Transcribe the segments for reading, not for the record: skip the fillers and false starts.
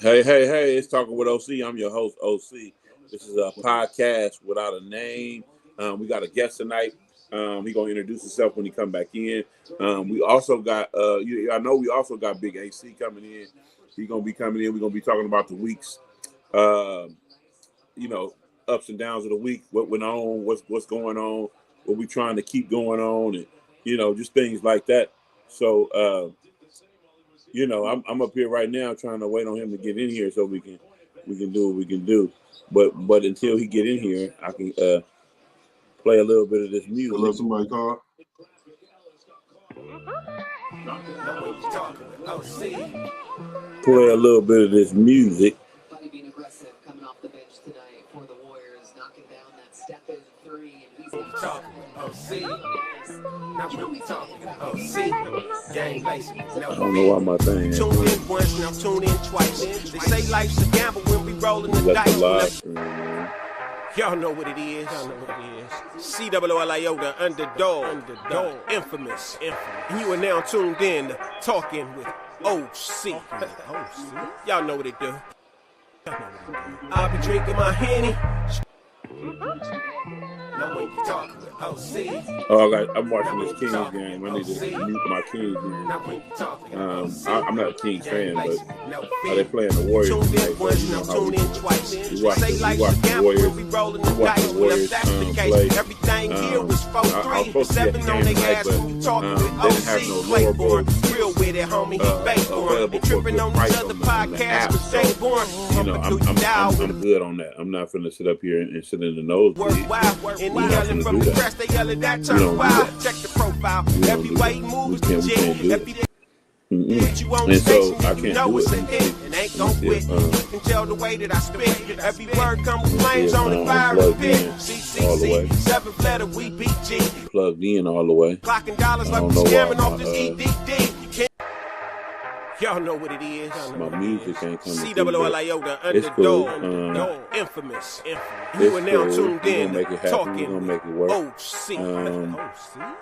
Hey, hey, hey, it's Talking with OC. I'm your host, OC. This is a podcast without a name. We got a guest tonight. He's going to introduce himself when he come back in. We also got, I know we also got Big AC coming in. He's going to be coming in. We're going to be talking about the week's, ups and downs of the week, what went on, what's going on, what we trying to keep going on, and, just things like that. So, I'm up here right now trying to wait on him to get in here so we can do what we can do. But until he get in here, I can play a little bit of this music. Let somebody call. Play a little bit of this music. Buddy being aggressive coming off the bench tonight for the Warriors, knocking down that step-in three, and he's talking. I don't know why my thing. Tune in once, now tune in twice. They say life's a gamble when we rolling the dice. Y'all know what it is. COOLIO, the underdog, infamous. And you are now tuned in to Talking with OC. Y'all know what it do. I'll be drinking my Henny. I'm watching this Kings game. I need to mute my Kings game. I'm not a Kings fan, but they're playing the Warriors tonight. So we watch the Warriors. We watch the Warriors play. I was supposed to get the game tonight, but they didn't have no lower bowl available for good price on the app. So, I'm good on that. I'm not finna sit up here and sit in the nosebleed. We're not gonna do that. Check the profile. Every way he moves, we can't do it. And so I can't do it. And ain't gon' quit. You can tell the way that I spit. Every word comes with flames on the fire pit. CCC, 7th letter, we BG. Plugged in all the way. Clocking dollars like we scamming off this EDD. Y'all know what it is. My music ain't coming through. COOLIO, the It's cool. underdog, infamous. You are now tuned in. We're gonna make it happen. We're gonna make it work. OC.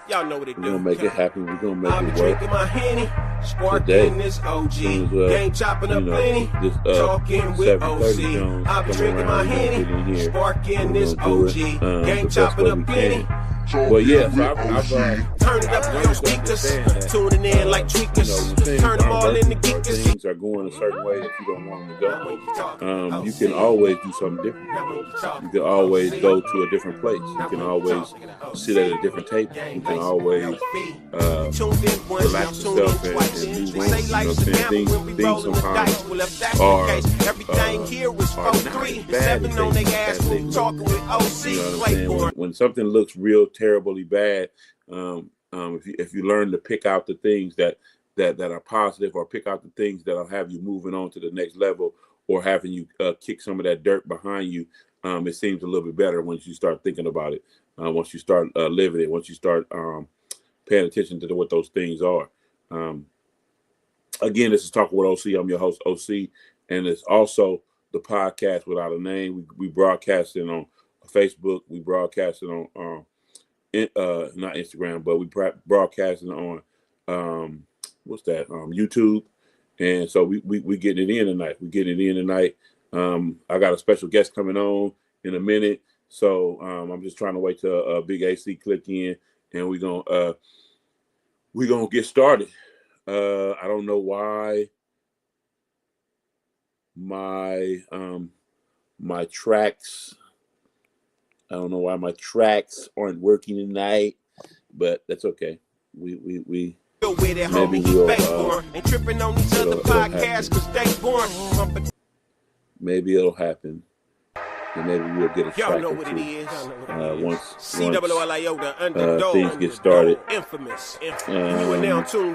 Y'all know what it do. We're gonna make it happen. We're gonna make I'll be it work. drinking my Henny, sparking this OG, game chopping up plenty, talking with OC. I'll be drinking my Henny, sparking this OG, game chopping up plenty. Well, yeah, so I've turn it up to your speakers, tuning in like tweakers, turn them all into geekers. Things are going a certain way that you don't want them to go. You can always do something different. You can always go to a different place. You can always sit at a different table. You can always relax yourself and move on. Things sometimes are not bad as they look. You know what I'm saying? When something looks real terribly bad, if you learn to pick out the things that are positive, or pick out the things that'll have you moving on to the next level, or having you kick some of that dirt behind you, it seems a little bit better once you start thinking about it, once you start living it, once you start paying attention to what those things are. Again, this is Talking with OC. I'm your host, OC, and it's also the podcast without a name. We broadcasting on Facebook. We broadcasting on not Instagram, but we broadcasting on YouTube. And so we getting it in tonight. We getting it in tonight. I got a special guest coming on in a minute, so I'm just trying to wait till Big AC click in, and we're gonna get started. I don't know why my tracks. I don't know why my tracks aren't working tonight, but that's okay. Maybe we'll maybe it'll happen, and maybe we'll get a track or two once things get started.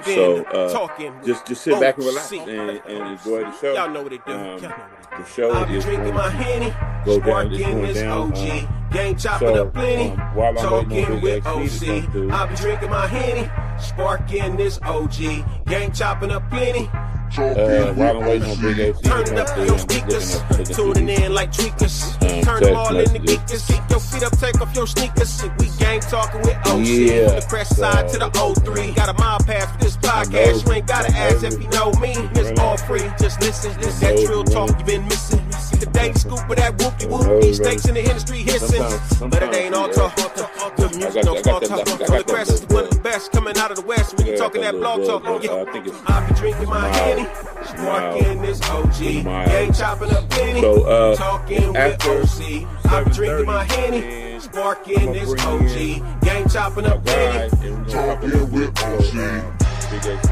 So just sit back and relax and enjoy the show. Y'all know what it do. The show is going to go down. Game chopping up plenty, while I'm talking with OC. I'll be drinking my Henny, sparking this OG. Game chopping up plenty, While I'm waiting on Big AC, Turn it up to your speakers, tuning in like tweakers. Turn them all into geekers. Kick your feet up, take off your sneakers. We gang talking with OC. From the crest side to the O3. Got a mile pass for this podcast. You ain't gotta ask if you know me. It's all free. Just listen. This that drill talk you been missing. Get the daily scoop of that whoopie whoop. These snakes in the industry hissing. But it ain't all talk. Good music, no small talk. From the crest is one of the best coming out of the west. When you talking that blog talk, I be drinking my Henny. Sparking this OG. Gang chopping up Benny. Talking with OC. I be drinking my Henny. Sparking this OG. Gang chopping up Benny. Talking with OC. Big AC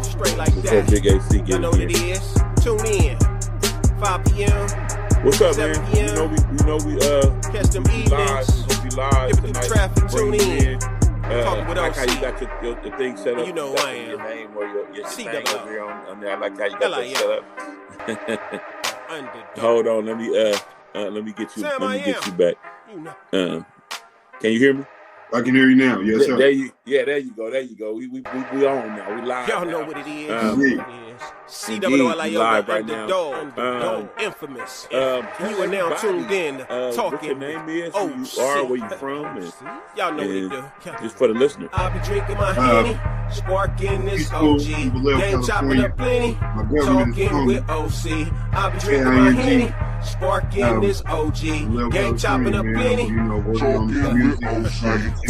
straight like that. Big AC you know what it is. Tune in. 5 p.m. What's up, man? PM. You know we catch them evenings. We'll be live Give it tonight. the traffic. Tune in. I like how you got your thing set up. You know I am. Your name or your thing CWO. over here on there. I like how you got that set up. Underdog. Hold on, let me get you. Sam, let me I get am. you back. You know. Can you hear me? I can hear you now. Yes, sir. There you go. We on now. We live. Y'all know now. what it is. Yeah. CWO live right Underdog, infamous. You are now everybody, tuned in, what talking. your name is, who you are, where you from, and Y'all know what it do. just for the listener. I be drinking my Henny, sparking this OG, game chopping up plenty, My government is talking with OC. I be drinking my Henny, sparking this OG, game chopping up plenty.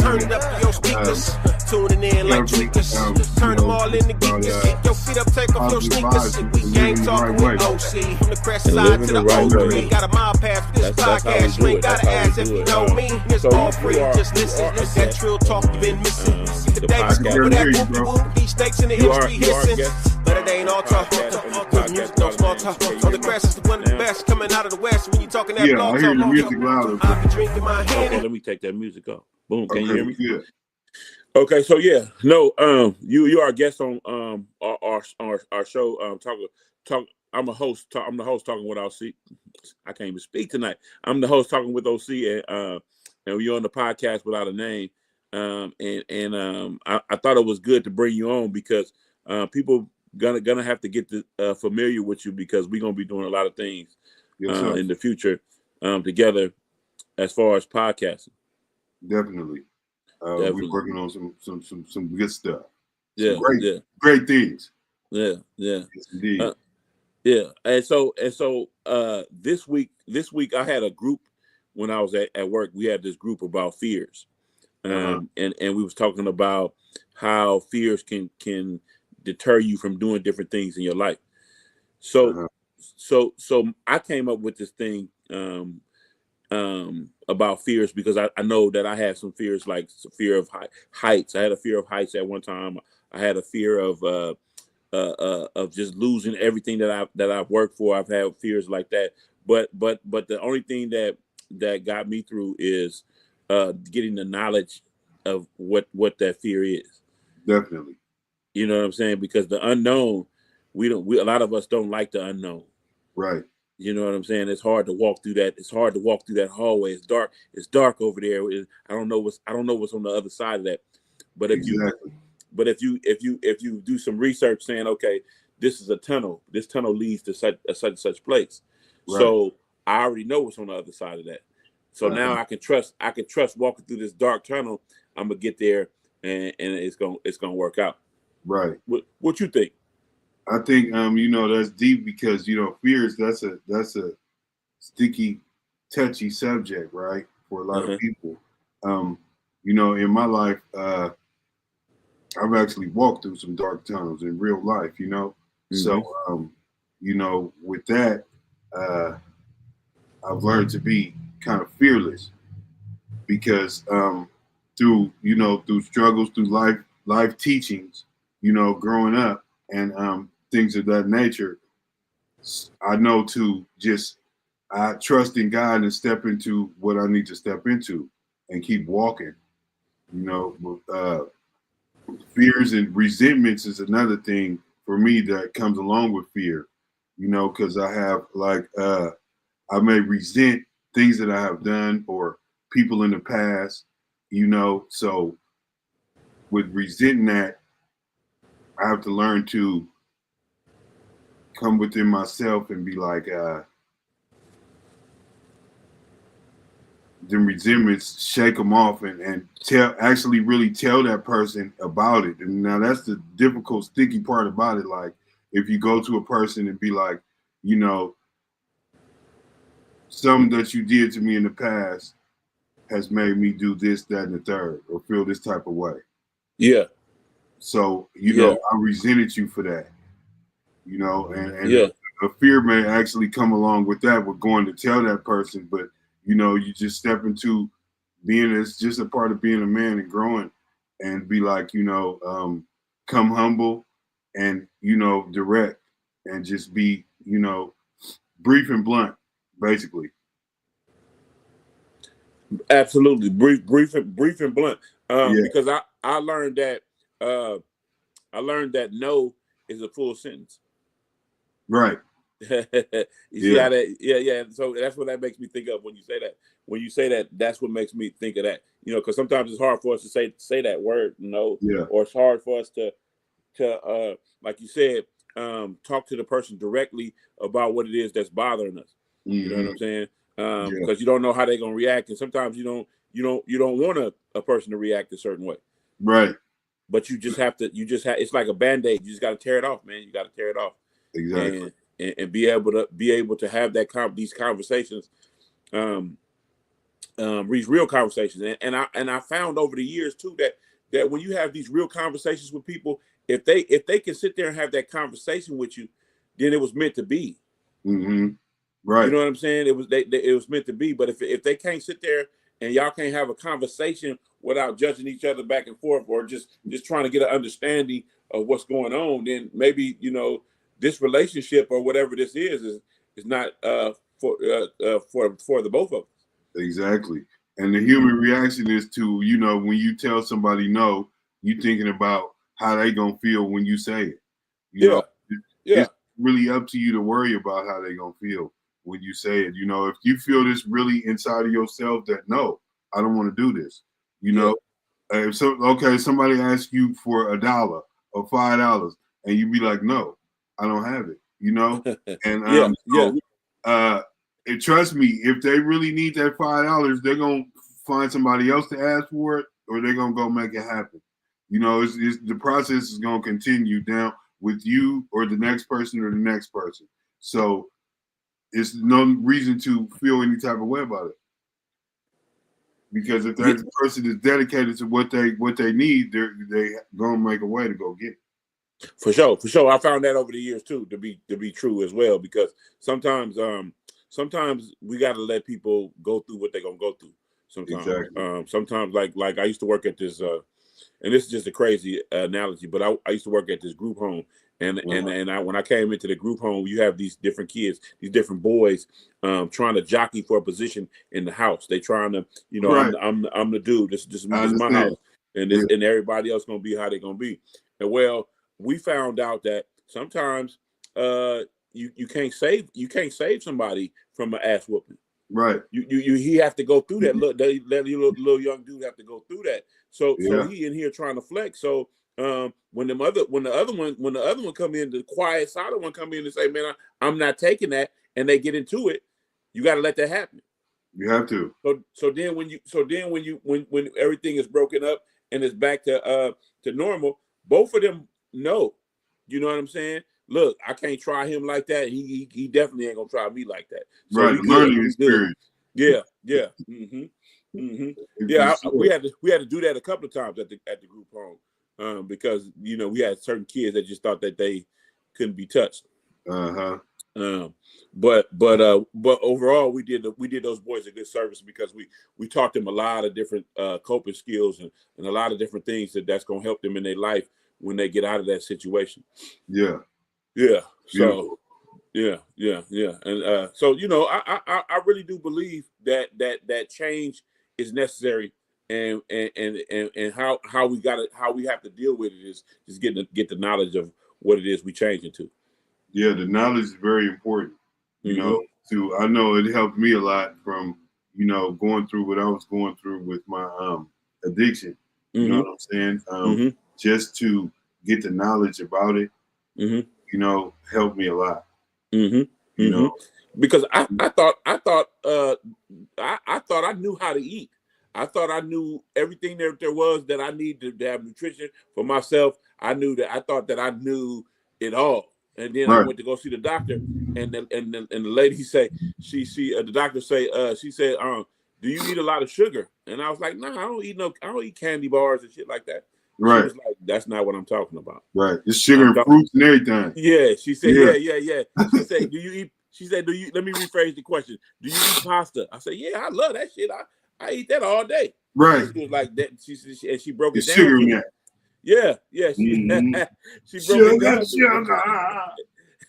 Turn it up to your speakers, tuning in like tweakers. Turn them all into geekers. Kick your feet up, take off your sneakers. We gang talking with OC. From the crest side to the O3. Got a mile pass for this podcast. You ain't gotta ask if you know me. It's all free. Just listen. It's that trill talk you been missing. Get the daily scoop of that whoopie whoop. These snakes in the industry hissing. But it ain't all talk. Good music, no small talk. On the crest is one of the best coming out of the west. When you talking that blog I hear the talk. music louder. I be drinking my Okay, Henny. let me take that music off. Boom. Can you hear me? Yeah. Okay, so yeah, no, you are a guest on our show. Talk. I'm the host talking with OC. I can't even speak tonight. I'm the host talking with OC, and you're on the podcast without a name. I thought it was good to bring you on because people gonna have to get familiar with you because we're gonna be doing a lot of things in the future together as far as podcasting. Definitely. Definitely. We're working on some good stuff. Yeah, Great things. yeah. Yes, indeed. Yeah, and so this week I had a group when I was at work. We had this group about fears, and we was talking about how fears can deter you from doing different things in your life. So I came up with this thing about fears because I know that I had some fears, like some fear of heights. I had a fear of heights at one time. I had a fear of just losing everything that I've worked for. I've had fears like that. But the only thing that got me through is getting the knowledge of what that fear is. Definitely. You know what I'm saying? Because the unknown, a lot of us don't like the unknown. Right. You know what I'm saying? It's hard to walk through that. It's hard to walk through that hallway. It's dark. It's dark over there. I don't know what's on the other side of that. But if you do some research saying, okay, this is a tunnel. This tunnel leads to such place. Right. So I already know what's on the other side of that. So now I can trust walking through this dark tunnel. I'm gonna get there and it's gonna work out. Right. What you think? I think that's deep because fears, that's a sticky, touchy subject, right? For a lot of people. In my life, I've actually walked through some dark tunnels in real life, Mm-hmm. So with that, I've learned to be kind of fearless because through struggles, through life teachings, growing up and things of that nature, I know I trust in God and step into what I need to step into and keep walking. Fears and resentments is another thing for me that comes along with fear, because I have I may resent things that I have done or people in the past, so with resenting that, I have to learn to come within myself and be like, them resentments, shake them off and actually really tell that person about it. And now that's the difficult, sticky part about it. Like if you go to a person and be like, you know, something that you did to me in the past has made me do this, that, and the third, or feel this type of way. Yeah. So, you know, I resented you for that, you know, and a fear may actually come along with that. We're going to tell that person, but you know, you just step into being, it's just a part of being a man and growing, and be like, you know, come humble and, you know, direct, and just be, you know, brief and blunt, basically. Absolutely. Brief and blunt. Because I learned that no is a full sentence. Right. You see how that? So that's what that makes me think of when you say that. When you say that, that's what makes me think of that. You know, because sometimes it's hard for us to say that word, no, or it's hard for us to like you said, talk to the person directly about what it is that's bothering us. Mm-hmm. You know what I'm saying? Because you don't know how they're gonna react, and sometimes you don't want a person to react a certain way. Right. But you just have to. It's like a Band-Aid. You just got to tear it off, man. You got to tear it off. Exactly. And be able to have these conversations, these real conversations. And I found over the years too that when you have these real conversations with people, if they can sit there and have that conversation with you, then it was meant to be. Mm-hmm. Right. You know what I'm saying? It was meant to be. But if they can't sit there and y'all can't have a conversation without judging each other back and forth, or just trying to get an understanding of what's going on, then maybe, you know, this relationship or whatever this is not for the both of us. Exactly. And the human reaction is to, you know, when you tell somebody no, you thinking about how they gonna feel when you say it. You know, it's really up to you to worry about how they gonna feel when you say it. You know, if you feel this really inside of yourself that no, I don't want to do this. You know, if somebody asks you for $1 or $5, and you be like, no, I don't have it. You know, and trust me, if they really need that $5, they're gonna find somebody else to ask for it, or they're gonna go make it happen. You know, it's the process is gonna continue down with you or the next person or the next person. So it's no reason to feel any type of way about it. Because if that person is dedicated to what they need, they gonna make a way to go get it. For sure. I found that over the years too to be true as well, because sometimes we got to let people go through what they're gonna go through. Sometimes, exactly. Sometimes like I used to work at this, and this is just a crazy analogy, but I used to work at this group home, and when I came into the group home, you have these different kids, these different boys, trying to jockey for a position in the house. They trying to, you know, I'm the dude. This is my house, and and everybody else gonna be how they gonna be. And well, we found out that sometimes you can't save somebody from an ass whooping. Right. He have to go through that. Little young dude have to go through that. So he in here trying to flex. So when the other one come in, the quiet solid one come in and say, man, I'm not taking that, and they get into it, you got to let that happen. You have to. So then when everything is broken up and it's back to normal, both of them know. You know what I'm saying? Look, I can't try him like that. He definitely ain't gonna try me like that. So right, learning experience. Yeah. Mm-hmm. Mm-hmm. Yeah, we had to do that a couple of times at the group home, because you know we had certain kids that just thought that they couldn't be touched. But overall, we did those boys a good service, because we taught them a lot of different coping skills and a lot of different things that's gonna help them in their life when they get out of that situation. Yeah. So and so you know, I really do believe that change is necessary, and how we have to deal with it is just get the knowledge of what it is we change into. Yeah, the knowledge is very important. You know, I know it helped me a lot from, you know, going through what I was going through with my addiction. You know what I'm saying? Just to get the knowledge about it you know, helped me a lot. Mm-hmm. You know, because I thought I thought I knew how to eat. I thought I knew everything there was that I needed to have nutrition for myself. I thought that I knew it all. And then I went to go see the doctor, and the lady say the doctor say she said, do you eat a lot of sugar? And I was like, no, I don't eat candy bars and shit like that. Right. She was like, that's not what I'm talking about. Right. It's sugar and fruits and everything. Yeah. She said, yeah. She said, do you eat? She said, let me rephrase the question. Do you eat pasta? I said, yeah, I love that shit. I eat that all day. Right. And she was like that. She broke it down. Sugar, man. Yeah. Mm-hmm. She broke it down. Sugar.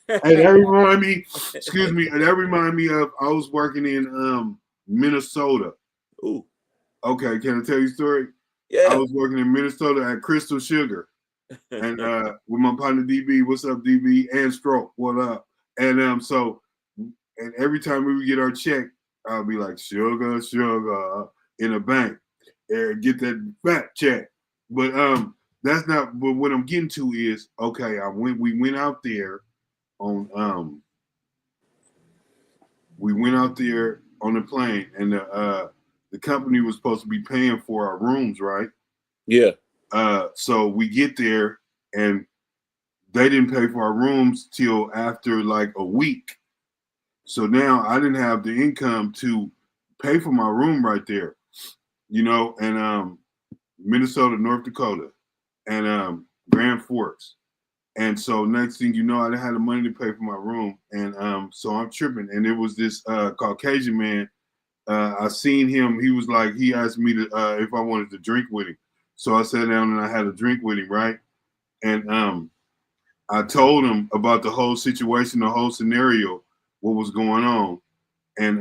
And that reminded me, excuse me, that reminded me of I was working in Minnesota. Ooh. Okay, can I tell you a story? Yeah. I was working in Minnesota at Crystal Sugar. And with my partner DB, what's up, DB? And Stroke, what up? And and every time we would get our check, I'll be like, sugar, in a bank. And get that fat check. But that's not, but what I'm getting to is, okay, we went out there on the plane, and the company was supposed to be paying for our rooms, right? Yeah. So we get there, and they didn't pay for our rooms till after like a week. So now I didn't have the income to pay for my room right there, you know, and Minnesota, North Dakota, and Grand Forks. And so next thing you know, I didn't have the money to pay for my room. And so I'm tripping. And it was this Caucasian man. I seen him. He was like, he asked me to if I wanted to drink with him. So I sat down and I had a drink with him, right? And I told him about the whole situation, the whole scenario, what was going on. And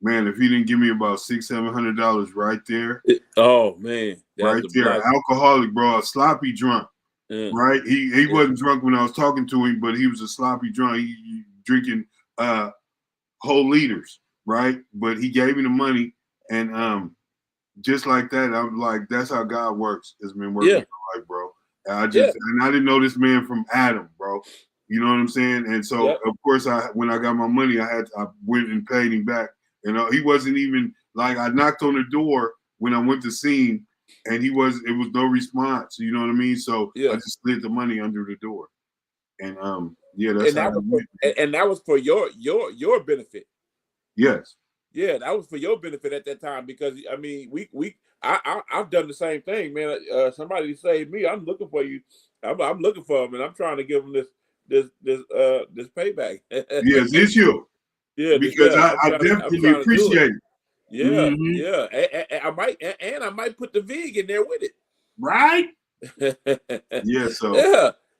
man, if he didn't give me about $600-700 right there. Oh man. Right there. Alcoholic, bro, a sloppy drunk. Right? He wasn't drunk when I was talking to him, but he was a sloppy drunk. He drinking whole liters, right? But he gave me the money, and just like that, I'm like, that's how God works. It's been working in my life, bro. And I didn't know this man from Adam, bro. You know what I'm saying? And so of course when I got my money, I went and paid him back. And he wasn't even like, I knocked on the door when I went to see him, and it was no response. You know what I mean? So I just slid the money under the door. And that's that was for your benefit. Yes. Yeah, that was for your benefit at that time, because I mean, I've done the same thing, man. Somebody saved me. I'm looking for you. I'm looking for him, and I'm trying to give him this payback. Yes, it's you. Yeah, because I definitely appreciate it. Yeah, I might put the VIG in there with it. Right? Yeah. So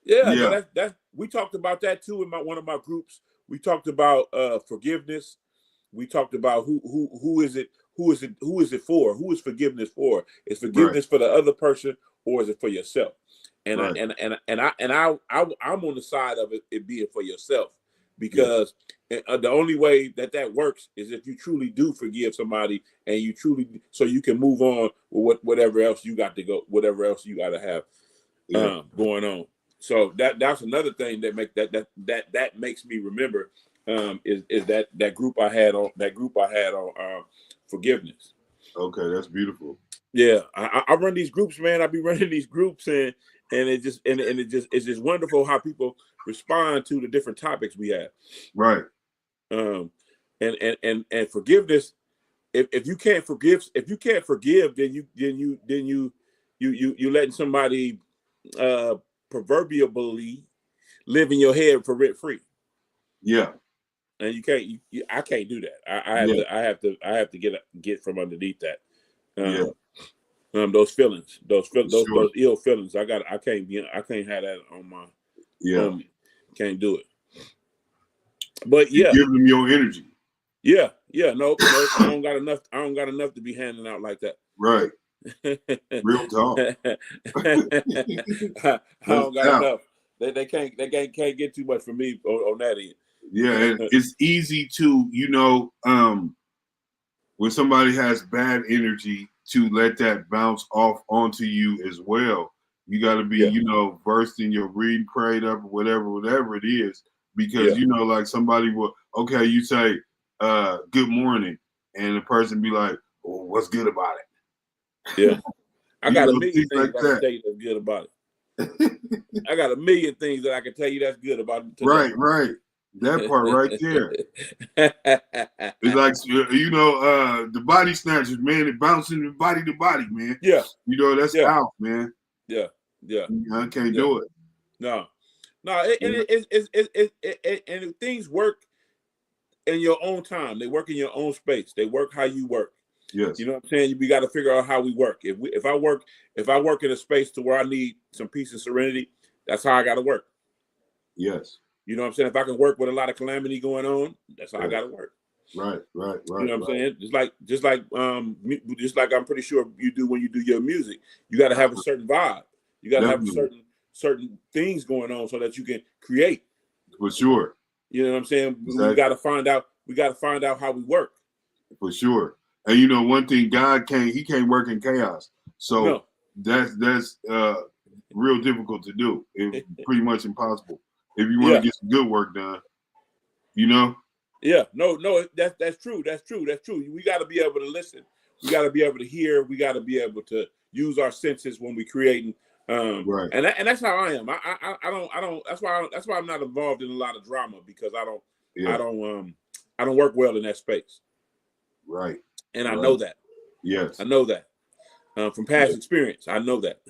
yeah. That's we talked about that too in one of my groups. We talked about forgiveness. We talked about who is it for? Who is forgiveness for? Is forgiveness for the other person, or is it for yourself? And I'm on the side of it being for yourself, because the only way that works is if you truly do forgive somebody, and you truly, so you can move on with whatever else you got to have going on. So that's another thing that makes me remember is that group I had on forgiveness. Okay, that's beautiful. Yeah, I run these groups, man. I be running these groups, and it's just wonderful how people respond to the different topics we have. Right. And forgiveness. If you can't forgive, then you letting somebody proverbially live in your head for rent free. Yeah. And you can't. I can't do that. I have to get from underneath that. Those feelings, those ill feelings. I can't have that on my. Yeah. Can't do it. But you give them your energy. Yeah. No, I don't got enough. I don't got enough to be handing out like that. Right. Real talk. I don't got enough. They can't get too much from me on that end. Yeah, and it's easy to, when somebody has bad energy, to let that bounce off onto you as well. You got to be, Yeah. you know, versed in your reading, prayed up, or whatever it is. Because, Yeah. you know, like somebody will, okay, you say, good morning. And the person be like, well, what's good about it? Yeah. I You got a know, million things things like I can that. tell you that's good about it. I got a million things that I can tell you that's good about it today. Right. That part right there. It's like, you know, the body snatchers, man, it bouncing body to body, man. Yeah. You know, that's Yeah. out, man. Yeah. I can't do it. No. And things work in your own time. They work in your own space. They work how you work. Yes. You know what I'm saying? We got to figure out how we work. If I work in a space to where I need some peace and serenity, that's how I got to work. Yes. You know what I'm saying? If I can work with a lot of calamity going on, that's how I got to work. Right. You know what I'm saying? Just like I'm pretty sure you do when you do your music. You got to have a certain vibe. You got to have certain things going on so that you can create. For sure. You know what I'm saying? Exactly. We got to find out how we work. For sure. And you know, one thing, God he can't work in chaos. So that's real difficult to do. It's pretty much impossible if you want to get some good work done. You know? Yeah, no, that's true. That's true. We got to be able to listen. We got to be able to hear. We got to be able to use our senses when we creating. Right. And that's how I am. I don't. That's why I'm not involved in a lot of drama, because I don't work well in that space. Right. And I know that. Yes. I know that from past experience. I know that.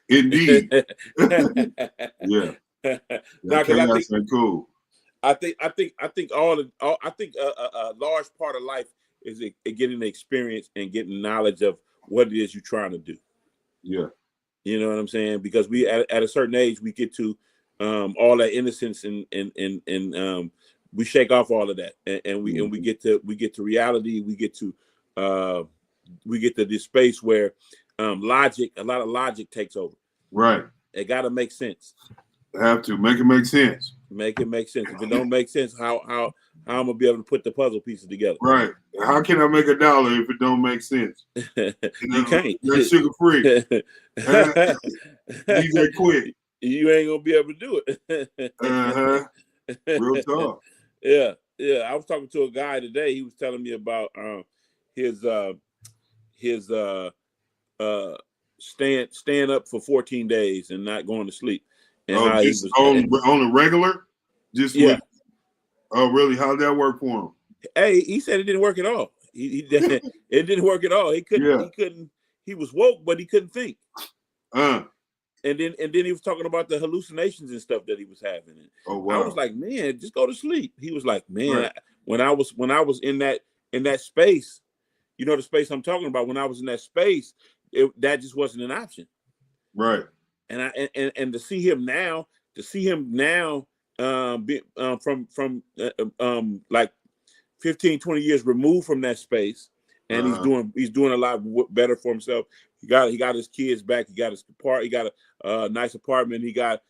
Indeed. Yeah. Now, chaos ain't cool. I think a large part of life is getting the experience and getting knowledge of what it is you're trying to do. Yeah. You know what I'm saying? Because we at a certain age we get to all that innocence and we shake off all of that and we get to reality. We get to this space where a lot of logic takes over. Right. It got to make sense. Have to make it make sense. Make it make sense. If it don't make sense, how I'm gonna be able to put the puzzle pieces together? Right. How can I make $1 if it don't make sense? You can't. That's sugar free. DJ quick. You ain't gonna be able to do it. Real talk. Yeah. I was talking to a guy today. He was telling me about his staying up for 14 days and not going to sleep. And how just he was on a regular? Just yeah. Oh, really? How'd that work for him? Hey, he said it didn't work at all. It didn't work at all. He couldn't. He was woke, but he couldn't think. And then he was talking about the hallucinations and stuff that he was having. Oh wow! I was like, man, just go to sleep. He was like, man, right. when I was in that space, you know the space I'm talking about. When I was in that space, that just wasn't an option. Right. And to see him now, from like 15, 20 years removed from that space, and he's doing a lot better for himself. He got his kids back. He got his he got a nice apartment. He got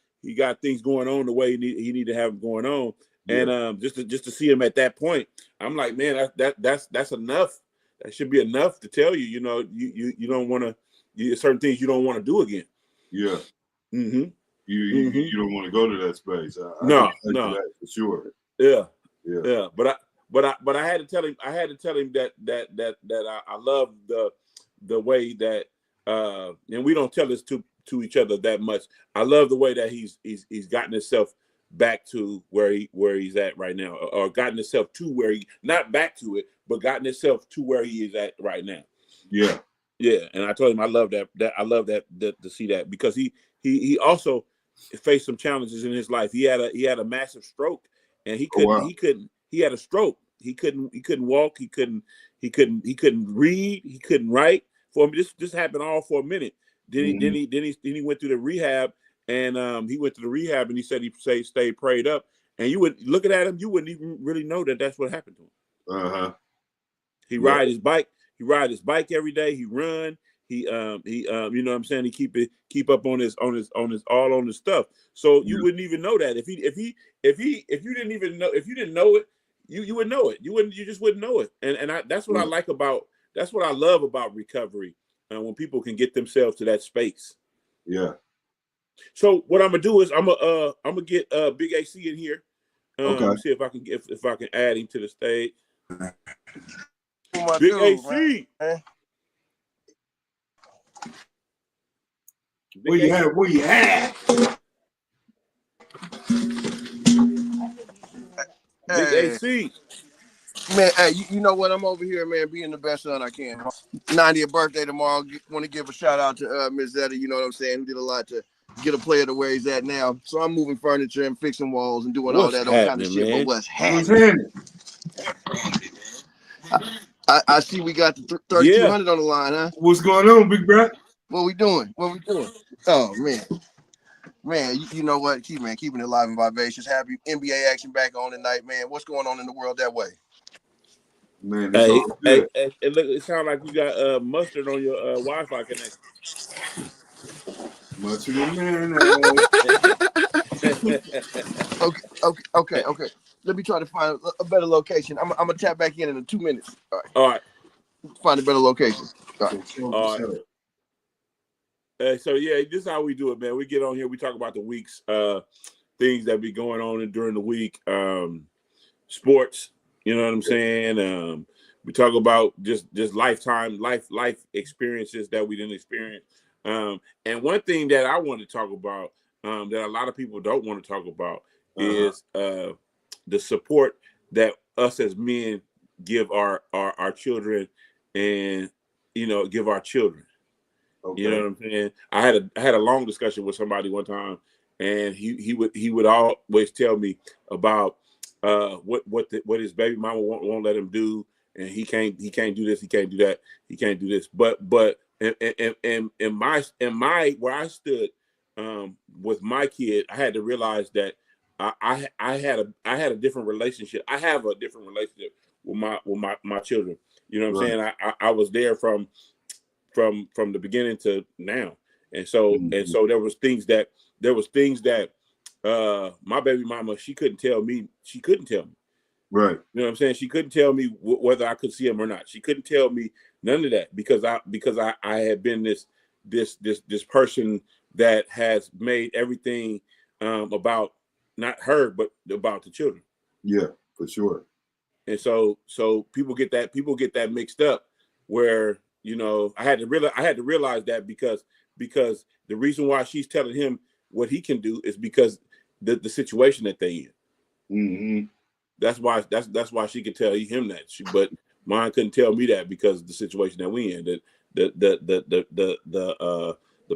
things going on the way he need to have them going on. Yeah. And just to see him at that point, I'm like, man, that's enough. That should be enough to tell you, you know, you don't want to certain things you don't want to do again. Yeah. Mm-hmm. You don't want to go to that space. No, that for sure. Yeah. But I had to tell him. that I love the way that and we don't tell this to each other that much. I love the way that he's gotten himself back to where he's at right now, or gotten himself to where he not back to it, but gotten himself to where he is at right now. Yeah. Yeah, and I told him I love that I love that to see that, because he also faced some challenges in his life. He had a massive stroke, and he had a stroke. He couldn't walk, he couldn't read, he couldn't write. For him, this happened all for a minute. Then he went through the rehab, and and he said he stayed prayed up, and you would looking at him, you wouldn't even really know that that's what happened to him. He ride his bike. He ride his bike every day. He run. He you know what I'm saying. He keep up on his stuff. So you wouldn't even know that if you didn't know it, you would know it. You just wouldn't know it. And that's what I like about. That's what I love about recovery. When people can get themselves to that space. Yeah. So what I'm gonna do is I'm gonna get Big AC in here. Okay. See if I can add him to the stage. My Big dude, AC. man. Where you at? Where you at? Big AC. Man, hey, you know what? I'm over here, man, being the best son I can. 90th birthday tomorrow. Want to give a shout out to Miss Zetta, you know what I'm saying, who did a lot to get a player to where he's at now. So I'm moving furniture and fixing walls and doing all that old kind of shit. Man? But what's happening? I see we got the 3200 on the line, huh? What's going on, big bro? What we doing? Oh, man. Man, you know what? Keeping it live and vivacious. Happy NBA action back on tonight, man. What's going on in the world that way? Man, it's all good. It sounds like you got mustard on your Wi-Fi connection. Much of the man. Okay. Let me try to find a better location. I'm gonna tap back in 2 minutes. All right. Find a better location. All right. So yeah, this is how we do it, man. We get on here, we talk about the week's things that be going on during the week, sports. You know what I'm saying? We talk about just lifetime life experiences that we didn't experience. And one thing that I want to talk about that a lot of people don't want to talk about is the support that us as men give our children, and give our children. Okay. You know what I'm saying? I had a long discussion with somebody one time, and he would always tell me about what his baby mama won't let him do, and he can't do this, he can't do that, he can't do this. But in my where I stood with my kid, I had to realize that I had a different relationship. I have a different relationship with my children. You know what I'm saying? I was there from the beginning to now, and so there was things that my baby mama, she couldn't tell me. Right. You know what I'm saying? She couldn't tell me whether I could see him or not. She couldn't tell me none of that because I had been this person that has made everything about not her but about the children. Yeah, for sure. And so people get that mixed up, where I had to realize that because the reason why she's telling him what he can do is because the situation that they in. Mm-hmm. That's why she could tell him that. But mine couldn't tell me that because of the situation that we in. The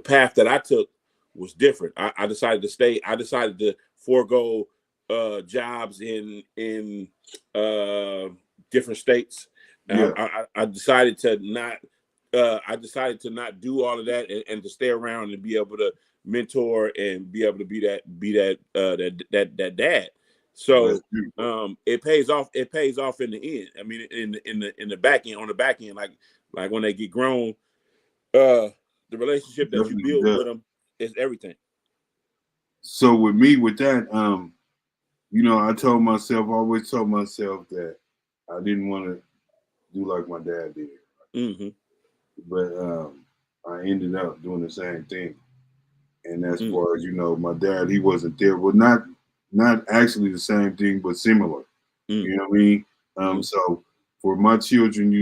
path that I took was different. I decided to stay. I decided to forego jobs in different states. Yeah. I decided to not. I decided to not do all of that and to stay around and be able to mentor and be able to be that dad. So it pays off. It pays off in the end. I mean, in the back end, on the back end, like when they get grown, the relationship that you build with them is everything. So with me, with that, I always told myself that I didn't want to do like my dad did. Mm-hmm. But I ended up doing the same thing. And as far as, my dad, he wasn't there. Well, not actually the same thing, but similar. You know what I mean? So for my children,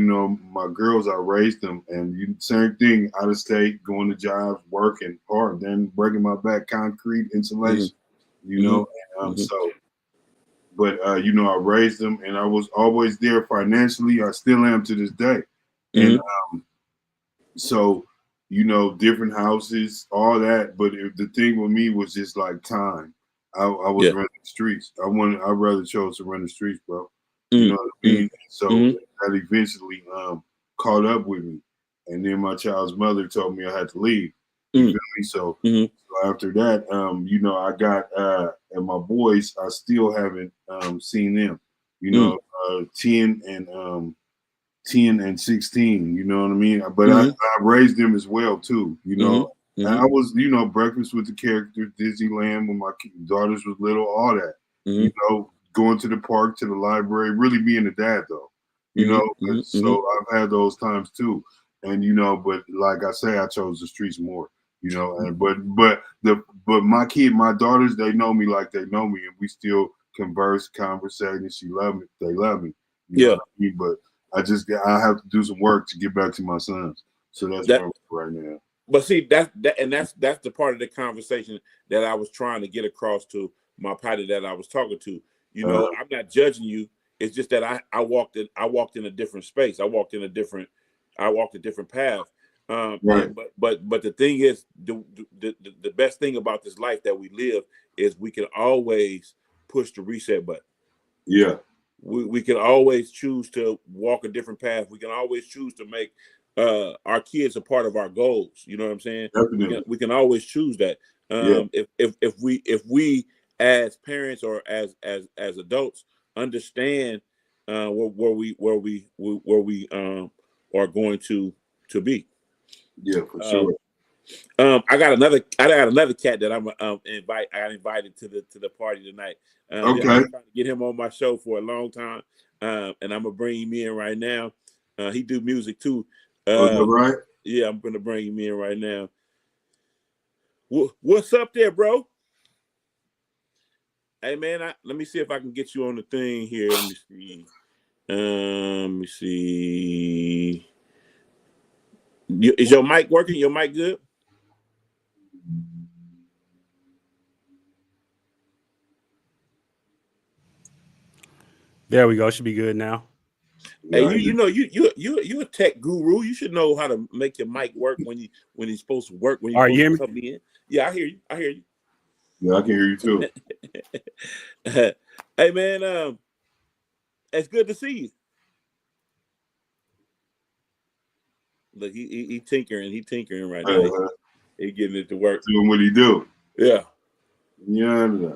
my girls, I raised them, and same thing, out of state, going to jobs, working hard, then breaking my back, concrete, insulation, so. But, I raised them, and I was always there financially. I still am to this day. And so, different houses, all that. But the thing with me was just like time. I was running the streets. I rather chose to run the streets, bro. You know what I mean? So that eventually caught up with me. And then my child's mother told me I had to leave. You feel me? So after that, I got and my boys, I still haven't seen them. 10 and 16, you know what I mean? But I raised them as well too, And I was, breakfast with the characters, Disneyland when my daughters was little, all that. Going to the park, to the library, really being a dad though. So I've had those times too. And but like I say, I chose the streets more, but but my daughters, they know me like they know me, and we still conversating. She love me. They love me. You know what I mean? But I have to do some work to get back to my sons. So that's where I'm at right now. But see, that's the part of the conversation that I was trying to get across to my partner that I was talking to. You know, I'm not judging you. It's just that I walked in a different space. I walked a different path. Right. But the thing is, the best thing about this life that we live is we can always push the reset button. Yeah. We can always choose to walk a different path. We can always choose to make our kids a part of our goals. You know what I'm saying? Definitely. We can always choose that. If we as parents or as adults understand where we are going to be. Yeah, for sure. I got another cat that I got invited to the party tonight. Okay. I'm trying to get him on my show for a long time, and I'm gonna bring him in right now. He do music too. Is that right? Yeah, I'm gonna bring him in right now. What's up there, bro? Hey man, let me see if I can get you on the thing here. Let me see. Is your mic working? Your mic good? There we go. Should be good now. Hey, you a tech guru. You should know how to make your mic work when it's supposed to work. When you're supposed to come in. Yeah, I hear you. Yeah, I can hear you too. Hey man, it's good to see you. Look, he tinkering right now. He getting it to work. Doing what he do. Yeah. Yeah.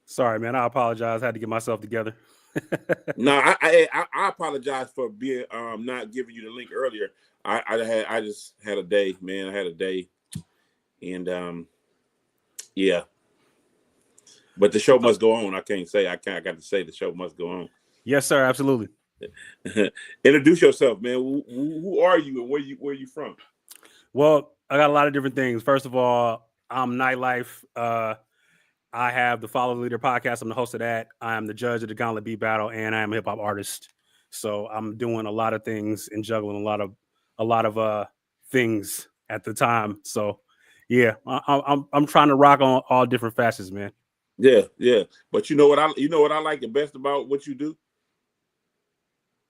Sorry, man. I apologize. I had to get myself together. No, I apologize for being not giving you the link earlier. I just had a day, man. I had a day, and yeah. But the show must go on. I got to say the show must go on. Yes, sir. Absolutely. Introduce yourself, man. Who are you and where you from? Well, I got a lot of different things. First of all, I'm Nightlife. I have the Follow the Leader podcast. I'm the host of that. I'm the judge of the Gauntlet Beat Battle, and I am a hip hop artist. So I'm doing a lot of things and juggling a lot of things at the time. So yeah, I'm trying to rock on all different facets, man. Yeah. But you know what I like the best about what you do?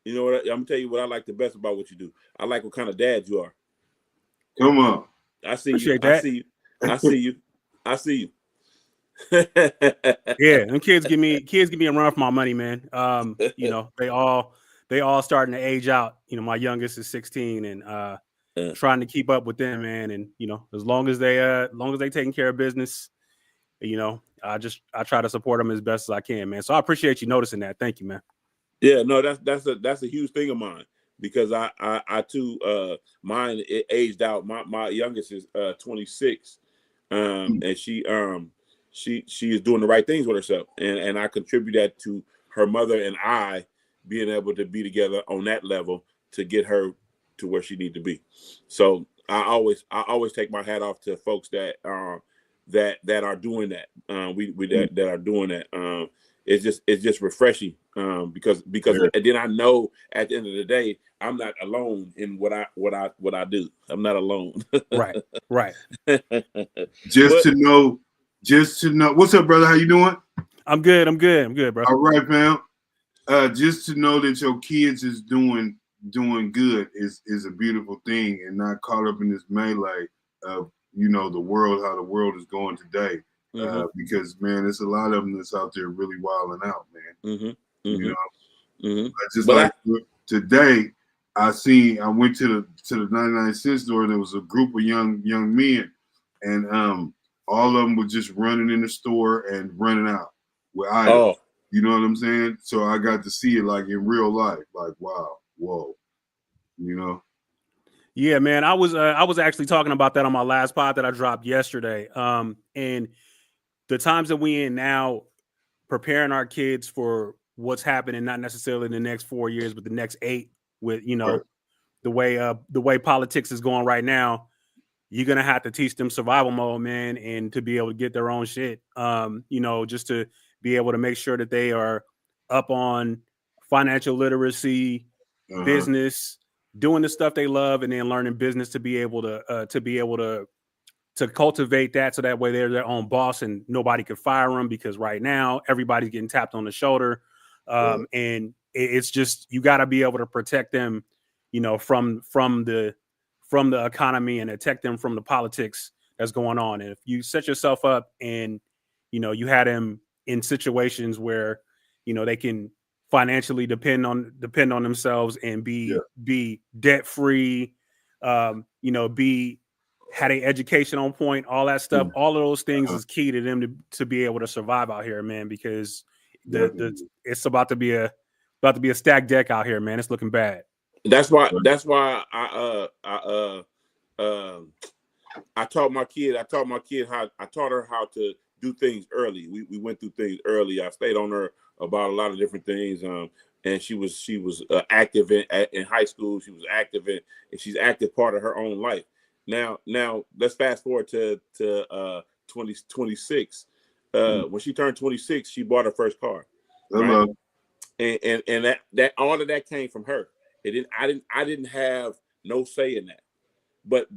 You know what? I'm gonna tell you what I like the best about what you do. I like what kind of dad you are. Come on. I see Appreciate you. that. I see you. Yeah, them kids give me a run for my money, man. You know, they all starting to age out. You know, my youngest is 16 and trying to keep up with them, man. And you know, as long as they taking care of business, you know, I try to support them as best as I can, man. So I appreciate you noticing that. Thank you, man. Yeah, no, that's a huge thing of mine because I too mine it aged out. My youngest is 26, and she is doing the right things with herself, and I contribute that to her mother and I being able to be together on that level to get her to where she needs to be. So I always take my hat off to folks that are doing that. That are doing that. It's just refreshing because and then I know at the end of the day I'm not alone in what I do. I'm not alone. Right. Just to know. What's up, brother? How you doing? I'm good, bro. All right, fam. Just to know that your kids is doing good is a beautiful thing, and not caught up in this melee of the world, how the world is going today. Because man, there's a lot of them that's out there really wilding out, man. Today, I went to the 99 cent store and there was a group of young men, and all of them were just running in the store and running out with items. You know what I'm saying? So I got to see it like in real life, like wow, whoa, Yeah, man. I was actually talking about that on my last pod that I dropped yesterday. And the times that we in now, preparing our kids for what's happening, not necessarily in the next 4 years, but the next 8, with right. the way politics is going right now. you're gonna have to teach them survival mode, man, and to be able to get their own shit. Just to be able to make sure that they are up on financial literacy, business, doing the stuff they love, and then learning business to be able to cultivate that, so that way they're their own boss and nobody can fire them, because right now everybody's getting tapped on the shoulder. And it's just, you got to be able to protect them, from the economy, and protect them from the politics that's going on. And if you set yourself up and, you had them in situations where, they can financially depend on themselves and be debt free, had a education on point, all that stuff, all of those things is key to them to be able to survive out here, man, because it's about to be a stacked deck out here, man. It's looking bad. That's why I taught my kid her how to do things early. We went through things early. I stayed on her about a lot of different things. And she was active in high school. She was active and she's active part of her own life. Now let's fast forward to 2026. When she turned 26, she bought her first car. Right? And that all of that came from her. I didn't have no say in that. But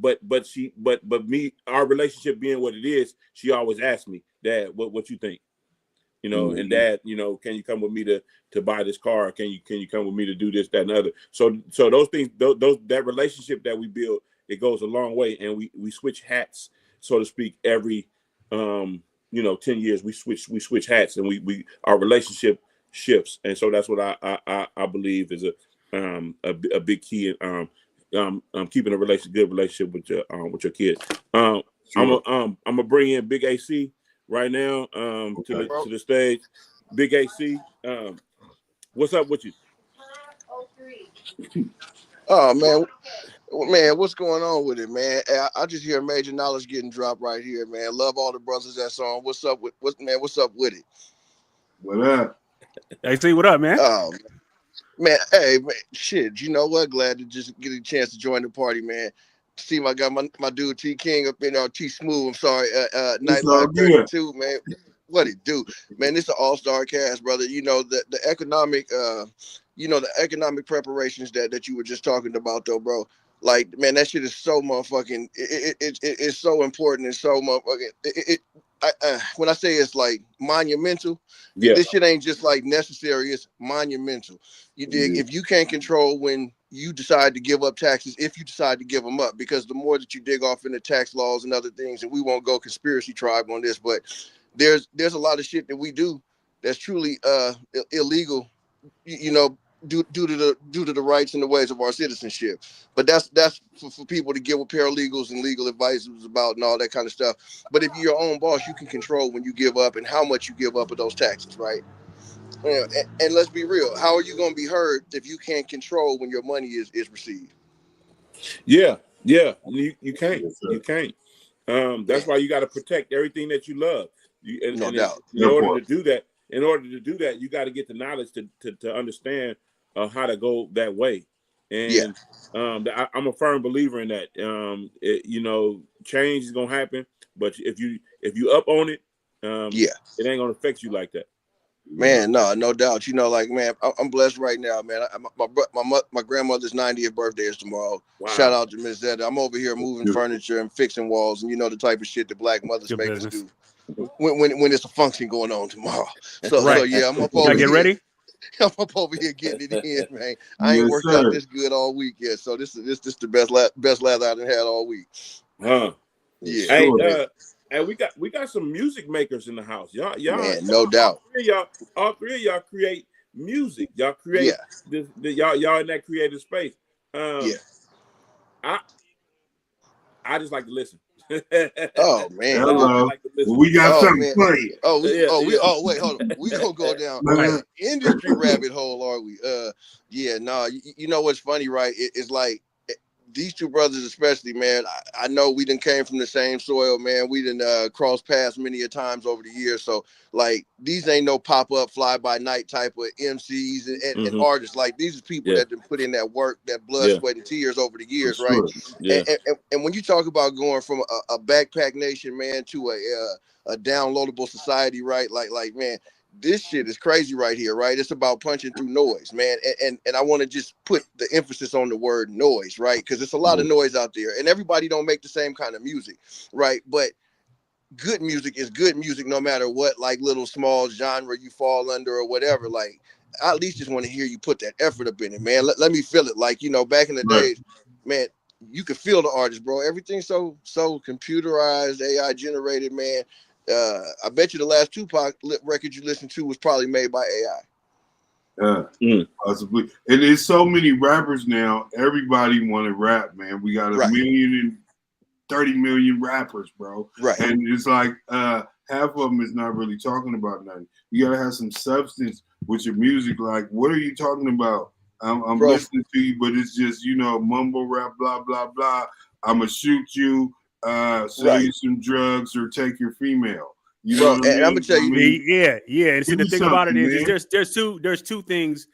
me, our relationship being what it is, she always asked me, Dad, what you think? And Dad, can you come with me to buy this car? Can you come with me to do this, that, and the other? So those things, that relationship that we build, it goes a long way, and we switch hats, so to speak, every 10 years we switch hats, and we our relationship shifts, and so that's what I believe is a big key in keeping a good relationship with your kids. I'm gonna bring in Big AC right now to the stage. Big AC, what's up with you? Oh man, what's going on with it, man? I just hear major knowledge getting dropped right here, man. Love all the brothers that's on. What's up with it? What up? AC, what up, man? Oh man, hey man, shit. You know what? Glad to just get a chance to join the party, man. See my guy, my dude T King up in T Smooth. I'm sorry, Nightlife 32, man. What it do, man? This is an all-star cast, brother. The economic, the economic preparations that you were just talking about, though, bro. Like, man, that shit is so motherfucking. It's so important and so motherfucking. When I say it's like monumental, this shit ain't just like necessary. It's monumental. You dig? If you can't control when you decide to give up taxes, if you decide to give them up, because the more that you dig off into tax laws and other things, and we won't go conspiracy tribe on this, but there's a lot of shit that we do that's truly illegal, due to the rights and the ways of our citizenship. But that's for people to give with paralegals and legal advisors about and all that kind of stuff. But if you're your own boss, you can control when you give up and how much you give up of those taxes, right? And let's be real, how are you going to be heard if you can't control when your money is received? You can't. You can't. That's why you got to protect everything that you love. No doubt. In order to do that, you got to get the knowledge to understand how to go that way. And I'm a firm believer in that. Change is gonna happen, but if you up on it, it ain't gonna affect you like that. Man, no doubt. Man, I'm blessed right now, man. My grandmother's 90th birthday is tomorrow. Wow. Shout out to Miss Zeta. I'm over here moving furniture and fixing walls, and the type of shit that black mothers make us do when it's a function going on tomorrow. So yeah, I'm up over here. Get ready. I'm up over here getting it in, man. I ain't worked out this good all week yet, so this is the best lather I've had all week. Huh? Yeah. Hey, we got some music makers in the house. Y'all, man, no doubt. All three of y'all create music. Y'all create this. Y'all in that creative space. I just like to listen. Oh man! Hello. We got something funny. Wait, hold on. We gonna go down industry rabbit hole, are we? You know what's funny, right? It's like these two brothers especially, man, I know we done came from the same soil, man. We done crossed paths many a times over the years. So, like, these ain't no pop-up, fly-by-night type of MCs and artists. Like, these are people that done put in that work, that blood, sweat, and tears over the years, right? Yeah. And when you talk about going from a backpack nation, man, to a downloadable society, right? Like, man, this shit is crazy right here, right? It's about punching through noise, man. And I want to just put the emphasis on the word noise, right? Because it's a lot of noise out there, and everybody don't make the same kind of music, right? But good music is good music no matter what, like, little small genre you fall under or whatever. Like, I at least just want to hear you put that effort up in it, man. Let me feel it. Like, you know, back in the days, man, you could feel the artist, bro. Everything's so computerized, AI generated, man. I bet you the last Tupac record you listened to was probably made by AI. Possibly. And there's so many rappers now. Everybody want to rap, man. We got 1,030 million rappers, bro. Right. And it's like half of them is not really talking about nothing. You gotta have some substance with your music. Like, what are you talking about? I'm listening to you, but it's just, you know, mumble rap, blah blah blah. I'ma shoot you. Sell you some drugs or take your female. You know what I mean? I'm gonna tell you, yeah. And see, the thing about it is there's two things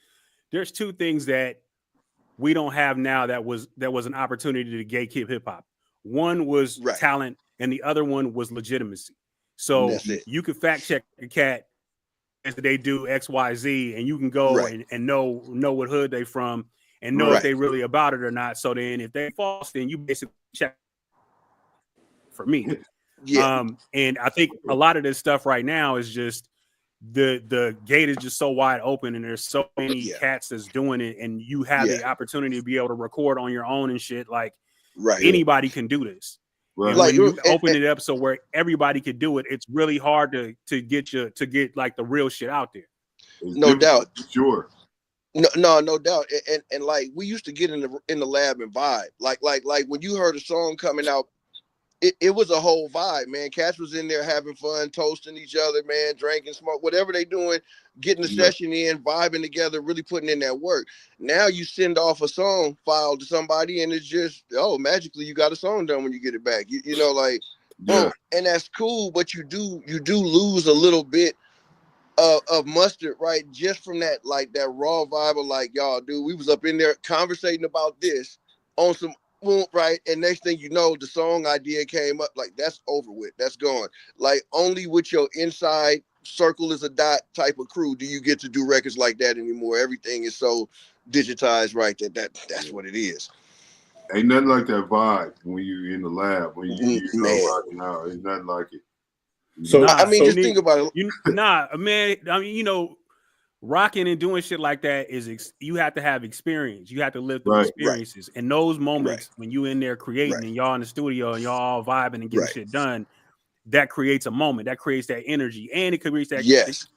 that we don't have now that was an opportunity to gatekeep hip hop. One was talent, and the other one was legitimacy. So you can fact check a cat as they do X, Y, Z, and you can go and know what hood they from and know if they really about it or not. So then, if they false, then you basically check. For me, and I think a lot of this stuff right now is just the gate is just so wide open, and there's so many cats that's doing it, and you have the opportunity to be able to record on your own and shit. Like, anybody can do this. And like, when you open it up so where everybody could do it, it's really hard to get like the real shit out there. No doubt, sure. No doubt, and like, we used to get in the lab and vibe. Like when you heard a song coming out. It was a whole vibe, man. Cats was in there having fun, toasting each other, man, drinking, smoke, whatever they doing, getting the session in, vibing together, really putting in that work. Now you send off a song file to somebody, and it's just, magically you got a song done when you get it back. You know, like, boom, and that's cool, but you do lose a little bit of mustard, right? Just from that, like, that raw vibe of, like, y'all, dude, we was up in there conversating about this on some. Right, and next thing you know, the song idea came up. Like, that's over with, that's gone. Like, only with your inside circle is a dot type of crew do you get to do records like that anymore. Everything is so digitized, right? That's what it is. Ain't nothing like that vibe when you're in the lab, when you rocking out. Ain't nothing like it. So I mean, just think about it. Man. I mean, you know, rocking and doing shit like that is you have to have experience. You have to live through experiences. And those moments when you in there creating and y'all in the studio and y'all all vibing and getting shit done, that creates a moment. That creates that energy, and it creates that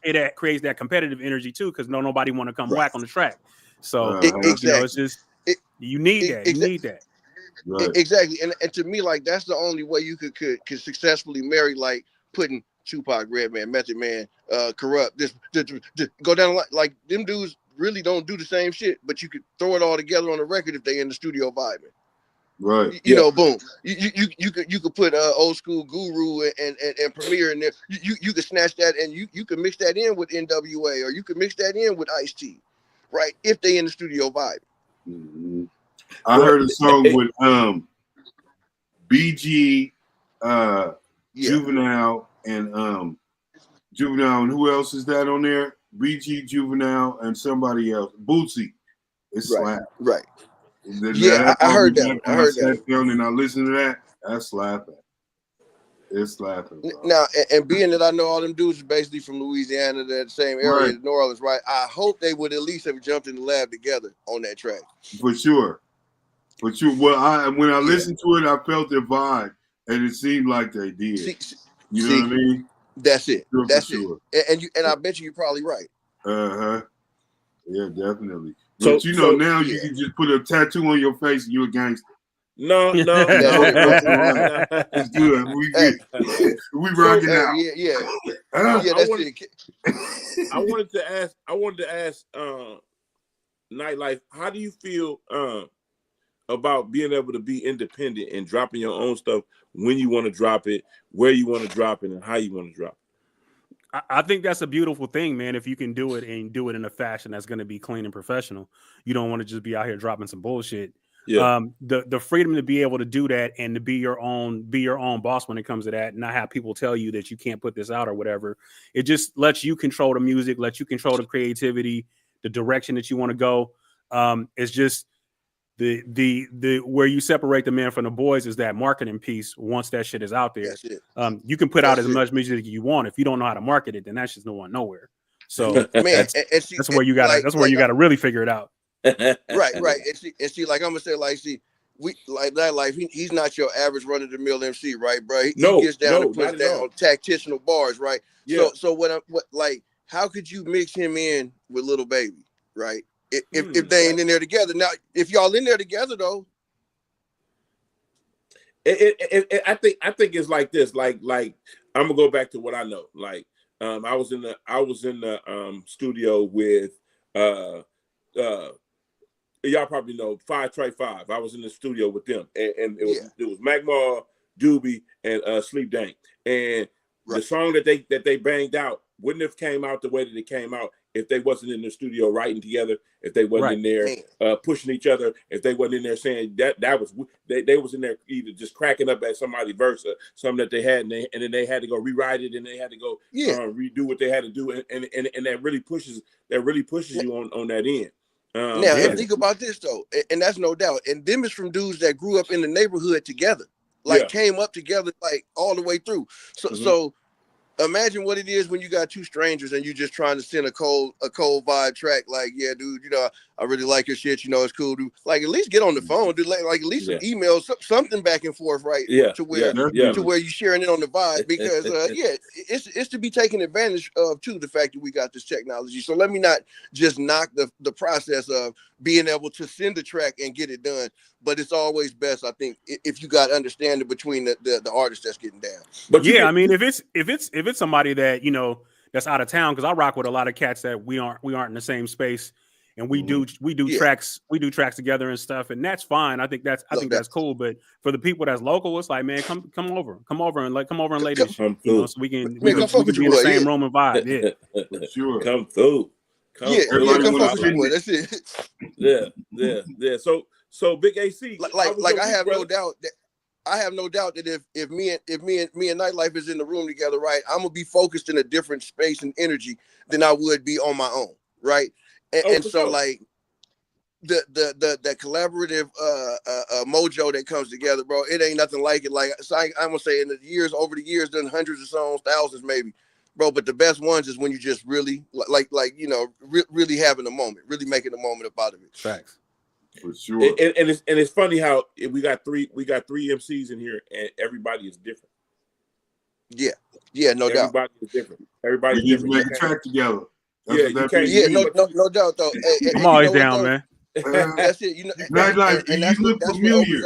it creates that competitive energy too, because nobody want to come whack on the track. So you know, it's just you need that. You need that. Exactly, and to me, like, that's the only way you could successfully marry, like, putting Tupac, Redman, Method Man, Corrupt, this go down like them dudes really don't do the same shit, but you could throw it all together on a record if they in the studio vibing. Right. You know, boom. You could put Old School Guru and Premier in there. You could snatch that and you could mix that in with NWA, or you could mix that in with Ice-T, right? If they in the studio vibing. Mm-hmm. I heard a song with BG, Juvenile, and Juvenile, and who else is that on there? BG, Juvenile, and somebody else. Bootsy. It's slap. Right. I heard that. I heard that. And I listened to that. That's slapping. It's slapping. Bro. Now, and being that I know all them dudes is basically from Louisiana, that same area, New Orleans, right? I hope they would at least have jumped in the lab together on that track. For sure. Well, when I listened to it, I felt their vibe, and it seemed like they did. You know what I mean? That's it. That's sure. it. And I bet you're probably right. Yeah, definitely. But now you can just put a tattoo on your face and you're a gangster. No. It's good. We rocking out. That's it. I wanted to ask Nightlife, how do you feel about being able to be independent and dropping your own stuff when you want to drop it, where you want to drop it, and how you want to drop it. I think that's a beautiful thing, man. If you can do it and do it in a fashion that's going to be clean and professional, you don't want to just be out here dropping some bullshit. Yeah. The freedom to be able to do that and to be your own boss when it comes to that, and not have people tell you that you can't put this out or whatever. It just lets you control the music, lets you control the creativity, the direction that you want to go. It's just the where you separate the man from the boys is that marketing piece. Once that shit is out there, you can put out as much music as you want. If you don't know how to market it, then that's just nowhere. So Man, that's where you gotta you gotta really figure it out. Right. And see, like I'm gonna say, like, see, we like that life. He's not your average run of the mill MC, right, bro? He gets down and puts down tactical bars, right? Yeah. So what like, how could you mix him in with Little Baby, right? If they ain't in there together. Now, if y'all in there together though, I think it's like this. Like I'm gonna go back to what I know. Like I was in the studio with y'all probably know 5 Trey 5. I was in the studio with them, and it was Magmar, Doobie, and Sleep Dank. And the song that they banged out wouldn't have came out the way that it came out if they wasn't in the studio writing together, if they wasn't in there pushing each other, if they wasn't in there saying that was they was in there either just cracking up at somebody's verse or something that they had, and then they had to go rewrite it, and they had to go redo what they had to do, and that really pushes you on that end. Now, and think about this though, and that's no doubt. And them is from dudes that grew up in the neighborhood together, like came up together, like all the way through. So imagine what it is when you got two strangers and you just trying to send a cold vibe track. Like, yeah, dude, you know, I really like your shit. You know, it's cool, dude. Like, at least get on the phone, dude. Like at least some emails, something back and forth, right? To where you sharing it on the vibe, because it's to be taken advantage of too. The fact that we got this technology. So let me not just knock the process of being able to send a track and get it done. But it's always best, I think, if you got understanding between the artist that's getting down. But I mean, if it's somebody that, you know, that's out of town, because I rock with a lot of cats that we aren't in the same space, and we do tracks together and stuff, and that's fine. I think that's cool. But for the people that's local, it's like, man, come over and lay this shit, you know, so we can be in the same room and vibe. Yeah, for sure. Come through. Come fuck with you. That's it. Yeah. So Big AC, I have no doubt that if me and Nightlife is in the room together, right, I'm gonna be focused in a different space and energy than I would be on my own, right? And so like the collaborative mojo that comes together, bro, it ain't nothing like it. Like, so I'm gonna say over the years, done hundreds of songs, thousands maybe, bro. But the best ones is when you just really like you know, really having a moment, really making a moment about it. Facts. For sure. And it's funny how we got three MCs in here, and everybody is different. Yeah, no doubt. Everybody is different. Everybody's we different. Make a track together. No doubt though. I'm always down, man. That's it. You know, Nightlife, you look familiar.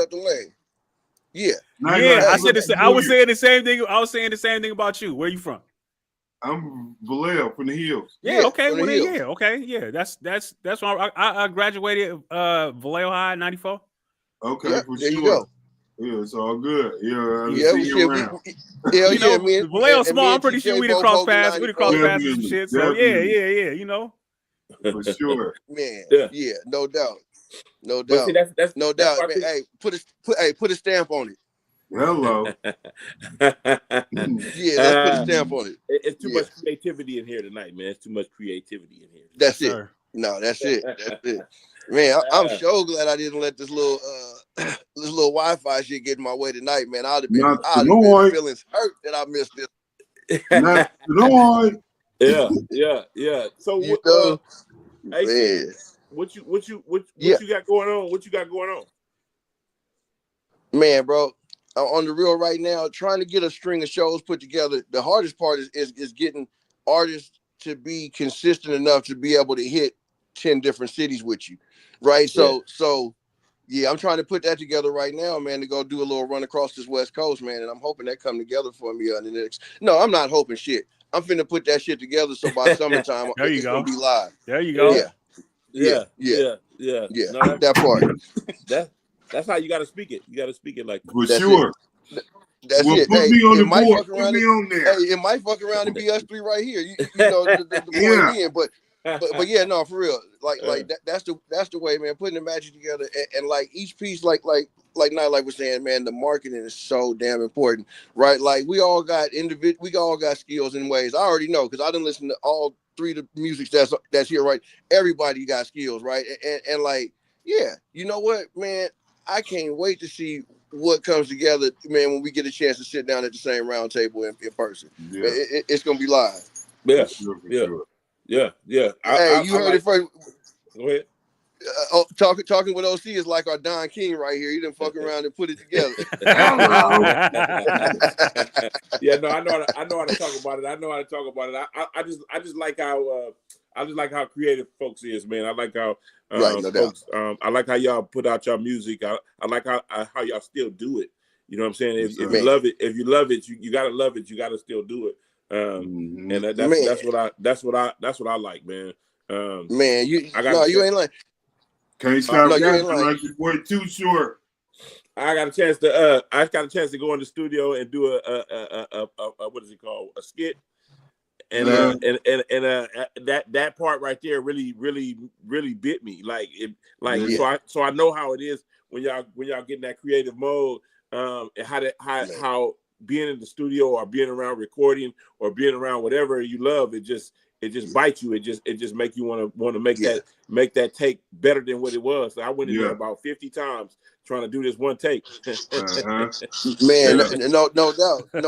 I was saying the same thing. I was saying the same thing about you. Where you from? I'm Vallejo from the hills. Yeah, okay. Okay. Yeah, that's why I graduated Vallejo High in '94. Okay, for there sure. You go. Yeah, it's all good. Vallejo small. I'm pretty sure we'd have crossed paths. We'd have crossed paths and shit. So yeah. You know, for sure. Man, no doubt. See, that's no doubt. Man, hey, put a stamp on it. Hello. Let's put a stamp on it. It's too much creativity in here tonight, man. It's too much creativity in here. That's it. No, that's it. Man, I'm so glad I didn't let this little Wi-Fi shit get in my way tonight, man. I'd have been feelings hurt that I missed this. Yeah. So what you got going on? What you got going on? Man, bro, on the real right now, trying to get a string of shows put together. The hardest part is getting artists to be consistent enough to be able to hit 10 different cities with you, right? So I'm trying to put that together right now, man, to go do a little run across this West Coast, man, and I'm hoping that come together for me on the next. No, I'm not hoping shit. I'm finna put that shit together so by summertime it's gonna be live. There you go. Yeah. No, that part. That's how you got to speak it. You got to speak it like that. For That's sure. That's Well, it. put Hey, me on it the might board. fuck Put around me on there. Hey, it might fuck around and be us three right here. You know the point Yeah. again, but yeah, no, for real. Like that's the way, man. Putting the magic together and like each piece, like Nightlife was saying, man, the marketing is so damn important, right? Like we all got skills in ways. I already know because I didn't listen to all three of the music that's here, right? Everybody got skills, right? And like, yeah, you know what, man? I can't wait to see what comes together, man, when we get a chance to sit down at the same round table in person. Yeah. It's gonna be live. Yeah, For sure. yeah. Hey, you heard it first. Go ahead. Talking with OC is like our Don King right here. He didn't fuck around and put it together. Yeah, no, I know how to talk about it. I just like how creative folks is, man. I like how Right, no folks. I like how y'all put out your music. I like how y'all still do it. You know what I'm saying? If you love it, you gotta love it. You gotta still do it. And that's what I like, man. Man, you ain't lying. Can't stop you ain't rapping lying. like your boy Too Short. I got a chance to go in the studio and do a what is it called, a skit, and that part right there really bit me, so I know how it is when y'all get in that creative mode, and how being in the studio or being around recording or being around whatever you love, it just bites you. It just make you want to make that take better than what it was. So I went in there about 50 times trying to do this one take. Man, no doubt. And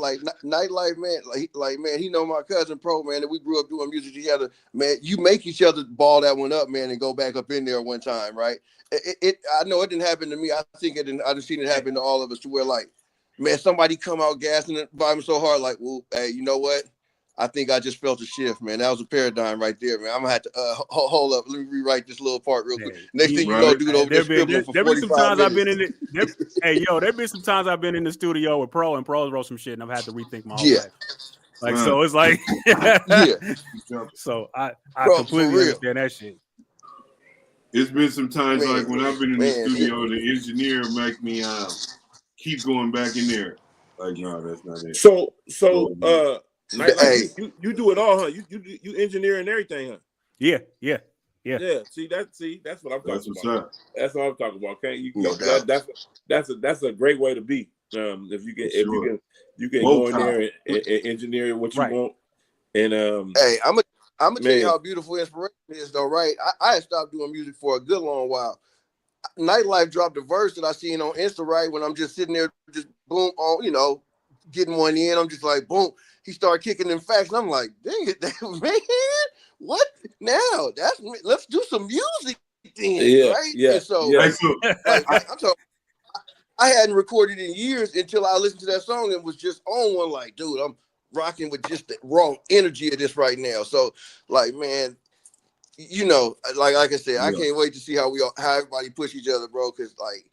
like Nightlife, man, like man, he know my cousin Pro, man, and we grew up doing music together. Man, you make each other ball that one up, man, and go back up in there one time, right? I know it didn't happen to me. I think it didn't. I just seen it happen to all of us, to where like, man, somebody come out gassing it by him so hard, like, well, hey, you know what? I think I just felt a shift, man. That was a paradigm right there, man. I'm gonna have to hold up. Let me rewrite this little part real quick. Next thing you know, dude over there scribbling for 45 minutes. There've been some times I've been in the studio with Pro and Pro's wrote some shit, and I've had to rethink my whole life. Like, so it's like, So I completely understand that shit. It's been some times like when I've been in the studio, the engineer make me keep going back in there. Like, no, that's not it. So you do it all, huh? You engineer and everything, huh? Yeah. See, that's what I'm talking about. Up. That's what I'm talking about. Can't you? That's a great way to be. If you can go in there and engineer what you want. And hey, I'm gonna tell you how beautiful inspiration is, though, right? I had stopped doing music for a good long while. Nightlife dropped a verse that I seen on Insta, right? When I'm just sitting there, just boom, on, getting one in. I'm just like, boom. He started kicking them facts, and I'm like, dang it, man, what now? Let's do some music then, right? Yeah. And so, like, I'm talking. I hadn't recorded in years until I listened to that song and was just on one. Like, dude, I'm rocking with just the raw energy of this right now. So, like, man, like I said, I can't wait to see how everybody push each other, bro. Because, like,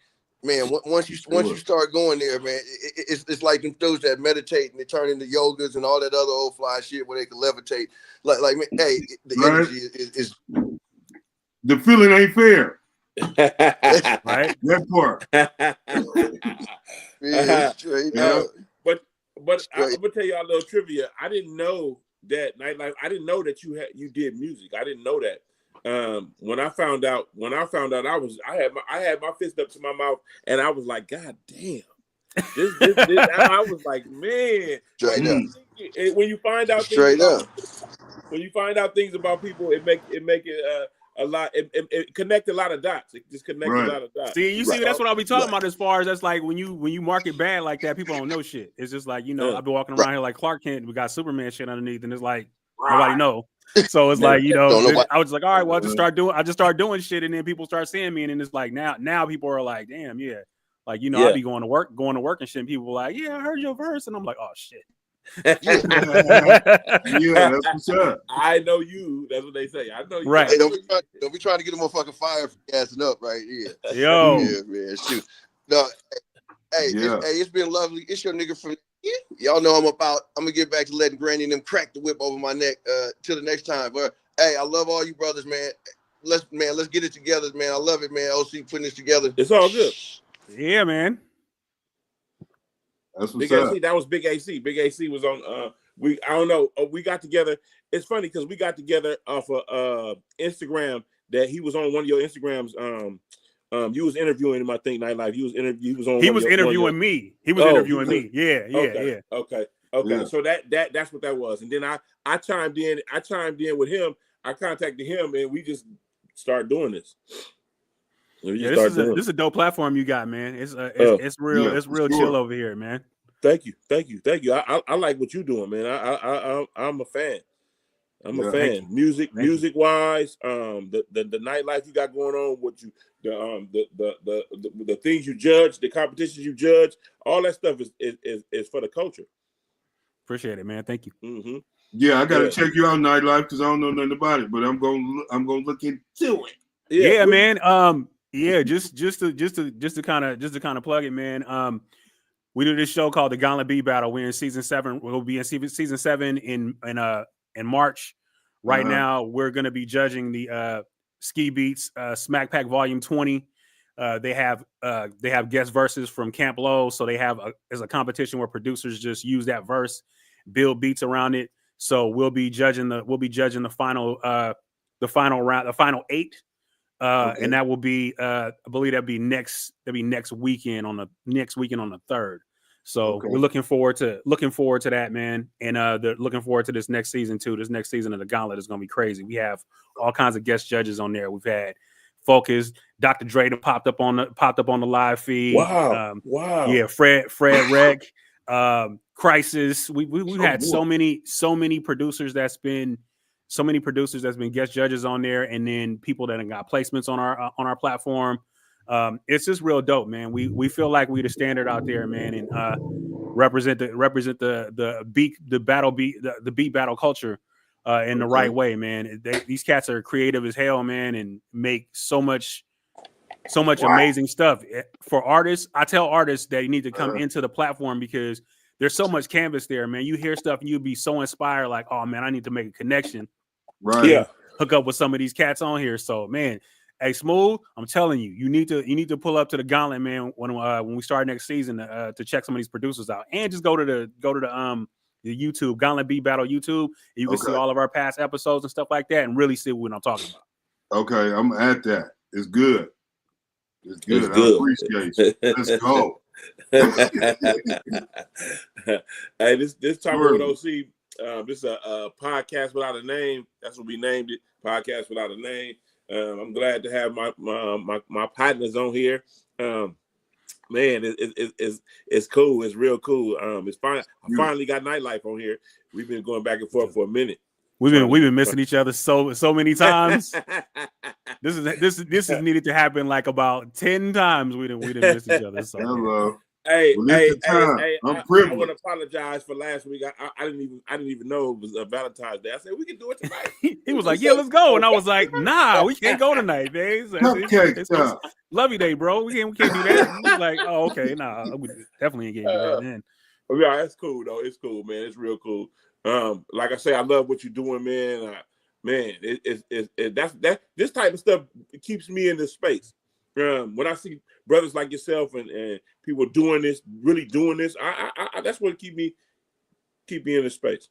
man, once you start going there, man, it's like them dudes that meditate and they turn into yogas and all that other old fly shit where they can levitate. Like man, hey, the energy is the feeling ain't fair. Right? That part. But I'm gonna tell y'all a little trivia. I didn't know that Nightlife. I didn't know that you did music. I didn't know that. When I found out, I had my fist up to my mouth, and I was like, God damn, this I was like, man, when you find out things about people, it make it a lot. It connect a lot of dots. It just connects a lot of dots. See, that's what I'll be talking about. As far as that's like when you market bad like that, people don't know shit. It's just like, I've been walking around here like Clark Kent. We got Superman shit underneath, and it's like nobody know. So it's like, I was like, all right, well, I just start doing shit, and then people start seeing me, and then it's like now people are like, damn, yeah, like I be going to work and shit. And people are like, yeah, I heard your verse, and I'm like, oh shit. Yeah, that's what's up. I know you. That's what they say. I know you. Right. Hey, don't be trying to get a motherfucking fire for gassing up, right? Yeah. Yo. Yeah, man. Shoot. No. Hey, it's been lovely. It's your nigga from. Y'all know I'm gonna get back to letting Granny and them crack the whip over my neck till the next time. But hey, I love all you brothers, man. let's get it together, man. I love it, man. OC putting this together. It's all good. Yeah, man. That's what's Big up. AC, that was Big AC. Big AC was on. I don't know. We got together. It's funny because we got together off of Instagram. That he was on one of your Instagrams. You was interviewing him, I think, Nightlife. He was on. He was interviewing me. He was interviewing me. Yeah. Okay. Yeah. So that's what that was. And then I chimed in. I chimed in with him. I contacted him, and we just started doing this. This is a dope platform you got, man. It's real. Yeah, it's real sure. chill over here, man. Thank you. I like what you're doing, man. I'm a fan. I'm a fan. Music wise, the nightlife you got going on, what you the things you judge, the competitions you judge, all that stuff is for the culture. Appreciate it, man. Thank you. Mm-hmm. Yeah, I gotta check you out, Nightlife, because I don't know nothing about it, but I'm gonna look into it. Yeah, man. Just to kind of plug it, man. We do this show called the Gauntlet Beat Battle. We're in season 7. We'll be in season 7 in March. Right now, we're going to be judging the Ski Beats Smack Pack Volume 20. They have guest verses from Camp Low, so they have there's a competition where producers just use that verse, build beats around it. So we'll be judging the final round, the final 8. And that will be, I believe that'll be next weekend on the 3rd. So we're looking forward to that, man. And looking forward to this next season too. This next season of the Gauntlet is going to be crazy. We have all kinds of guest judges on there. We've had Focus, Dr. Dre popped up on the live feed. Wow. Yeah, Fred Rec, Crisis. We've had so many producers that's been guest judges on there, and then people that have got placements on our platform. It's just real dope, man. We feel like we the standard out there, man, and represent the beat battle culture in the right way, man. These cats are creative as hell, man, and make so much amazing stuff for artists. I tell artists they need to come into the platform because there's so much canvas there, man. You hear stuff and you'd be so inspired, like, oh man, I need to make a connection. Right. Yeah. Hook up with some of these cats on here. So, man, hey, Smooth, I'm telling you, you need to pull up to the Gauntlet, man, when we start next season to check some of these producers out, and just go to the YouTube Gauntlet Beat Battle YouTube. And you can see all of our past episodes and stuff like that, and really see what I'm talking about. Okay, I'm at that. It's good. It's good. I appreciate you. Let's go. Hey, this talking with OC. This is a podcast without a name. That's what we named it. Podcast without a name. I'm glad to have my partners on here. Man, it's cool. It's real cool. It's fine. I finally got Nightlife on here. We've been going back and forth for a minute. We've been missing each other so many times. This is needed to happen like about 10 times. We didn't miss each other. So. Hello. Hey, I want to apologize for last week. I didn't even know it was Valentine's Day. I said we can do it tonight. He was like, "Yeah, let's go," and I was like, "Nah, we can't go tonight, man. It's Lovey Day, bro. We can't do that." He was like, "Oh, okay, nah, we definitely ain't getting do that then." But yeah, it's cool though. It's cool, man. It's real cool. Like I say, I love what you're doing, man. That's this type of stuff keeps me in this space. When I see brothers like yourself and people doing this, really doing this, I that's what keep me in this space.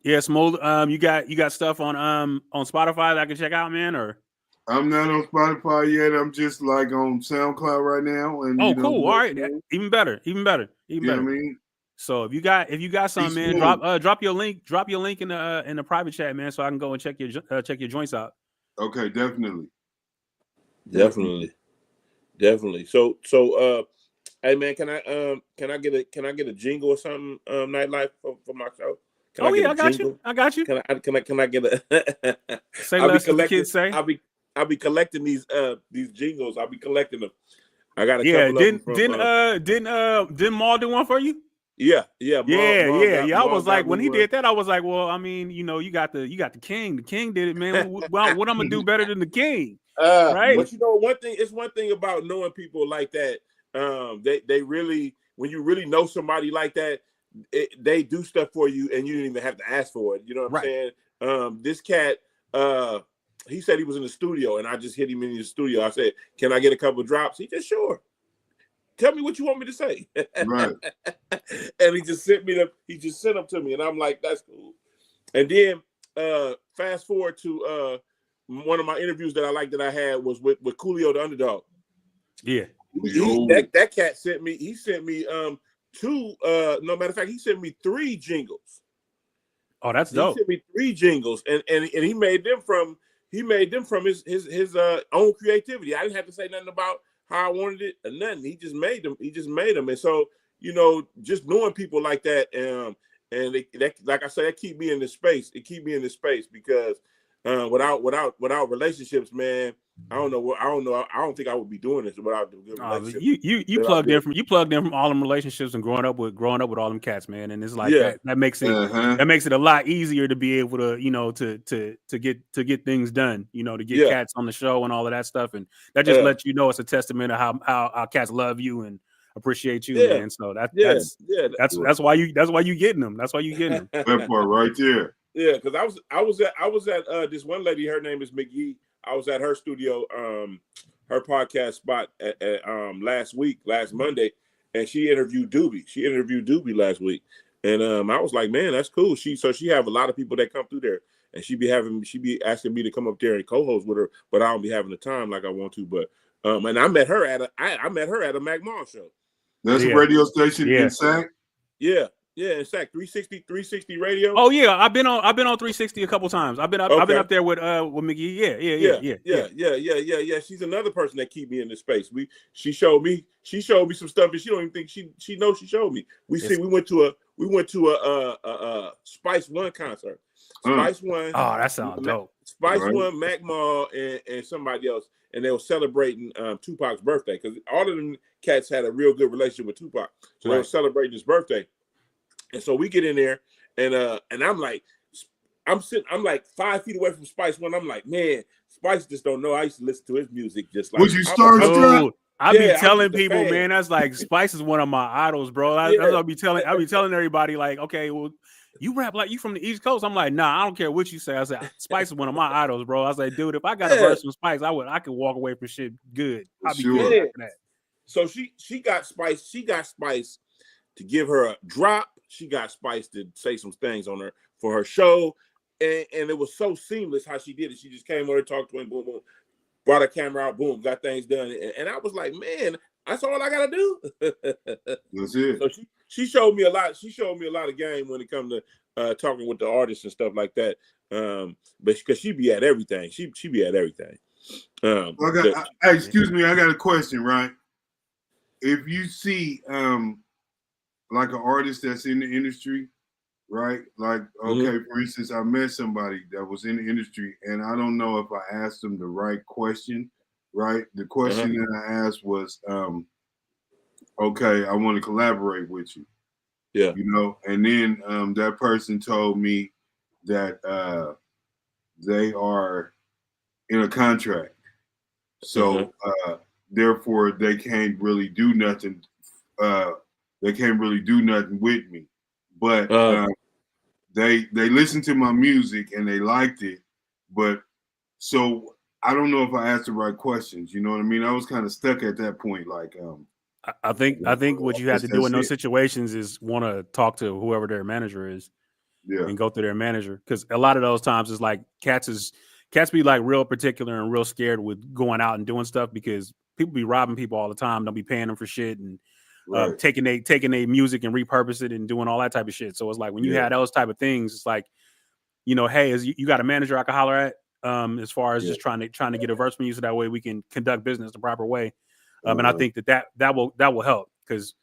Yeah, Smooth. You got stuff on Spotify that I can check out, man, or? I'm not on Spotify yet. I'm just like on SoundCloud right now. And cool. All right, even better. You know what I mean? So if you got something, man, drop your link in the private chat, man, so I can go and check your joints out. Okay, definitely. So hey man, can I get a jingle or something? Nightlife for my show. I got you. Can I get a? Say less than the kids say. I'll be collecting these jingles. I'll be collecting them. I got a couple. Didn't Maul do one for you? Yeah. I was like, when he did that, I was like, well, I mean, you got the king. The king did it, man. What I'm gonna do better than the king? Right. But it's one thing about knowing people like that. They really, when you really know somebody like that, they do stuff for you and you didn't even have to ask for it. You know what I'm saying? This cat, he said he was in the studio, and I just hit him in the studio. I said, "Can I get a couple drops?" He said, "Sure. Tell me what you want me to say." Right. And he just sent them to me, and I'm like, "That's cool." And then fast forward to one of my interviews that I liked that I had was with Coolio the Underdog. Yeah. That cat sent me. He sent me two. No matter of fact, he sent me 3 jingles. Oh, that's dope. He sent me 3 jingles, and he made them from his own creativity. I didn't have to say nothing about how I wanted it or nothing. He just made them. And so, you know, just knowing people like that, and that, like I said, that keep me in this space. It keep me in this space because without relationships, man, I don't know. I don't think I would be doing this without the good relationships. You plugged in from all them relationships and growing up with all them cats, man. And it's like that makes it a lot easier to be able to, you know, to get things done, you know, to get cats on the show and all of that stuff. And that just lets you know it's a testament of how cats love you and appreciate you, man. So that's why you getting them. That's why you getting them. That part right there. Yeah, because I was at this one lady. Her name is McGee. I was at her studio, her podcast spot at last Monday, and she interviewed Doobie. She interviewed Doobie last week, and I was like, man, that's cool. She have a lot of people that come through there, and she be asking me to come up there and co-host with her, but I don't be having the time like I want to. But and I met her at a Mac Mall show. That's a radio station in Sac. Yeah, in Sac 360 radio. Oh yeah, I've been on 360 a couple times. I've been up there with McGee. Yeah. She's another person that keep me in this space. She showed me some stuff, and she don't even think she knows she showed me. We went to a Spice One concert. Spice One. Oh, that sounds dope. Spice One, Mac Mall, and somebody else, and they were celebrating Tupac's birthday because all of them cats had a real good relationship with Tupac, so they were celebrating his birthday. And so we get in there, and I'm like 5 feet away from Spice One. I'm like, man, Spice just don't know. I used to listen to his music just like. Would you start? I be telling people, man, that's like Spice is one of my idols, bro. I'll be telling everybody, like, okay, well, you rap like you from the East Coast. I'm like, nah, I don't care what you say. I said, Spice is one of my idols, bro. I was like, dude, if I got a verse from Spice, I could walk away from shit good. I'll be good after that. So she got Spice. She got Spice to give her a drop. She got Spice to say some things on her for her show, and it was so seamless how she did it. She just came over, talked to him, boom, boom, brought her camera out, boom, got things done, and I was like, man, that's all I gotta do. That's it. So she showed me a lot. She showed me a lot of game when it comes to talking with the artists and stuff like that. But because she be at everything, she be at everything. Excuse me, I got a question, right? If you see like an artist that's in the industry, right? Like, okay, for instance, I met somebody that was in the industry, and I don't know if I asked them the right question, right? The question that I asked was, okay, I want to collaborate with you. Yeah. You know, and then that person told me that they are in a contract. So therefore they can't really do nothing. They can't really do nothing with me, but they listened to my music and they liked it. But so I don't know if I asked the right questions. You know what I mean? I was kind of stuck at that point. Like, I think what you have to do in those situations is want to talk to whoever their manager is, and go through their manager, because a lot of those times it's like cats be like real particular and real scared with going out and doing stuff because people be robbing people all the time. Don't be paying them for shit and. Taking a music and repurpose it and doing all that type of shit. So it's like when you have those type of things, it's like, you know, hey, you got a manager I can holler at as far as just trying to get a verse from you, so that way we can conduct business the proper way. And I think that will help because,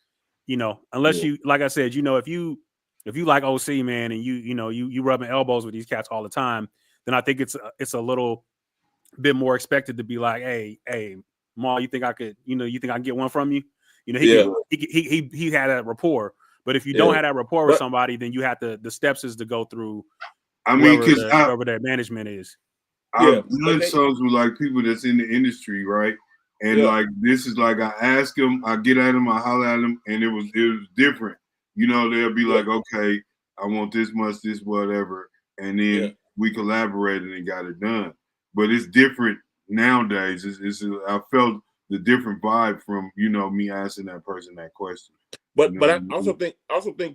you know, unless you, like I said, you know, if you like OC, man, and you rubbing elbows with these cats all the time, then I think it's a little bit more expected to be like, hey, Maul, you think I can get one from you? You know, he had that rapport, but if you don't have that rapport with somebody, then you have the steps is to go through. I mean, because whoever their management is. I've done songs with like people that's in the industry, right? And like this is like I ask them, I get at them, I holler at them, and it was different. You know, they'll be like, okay, I want this much, this whatever, and then we collaborated and got it done. but it's different nowadays. I felt the different vibe from me asking that person that question. But I also think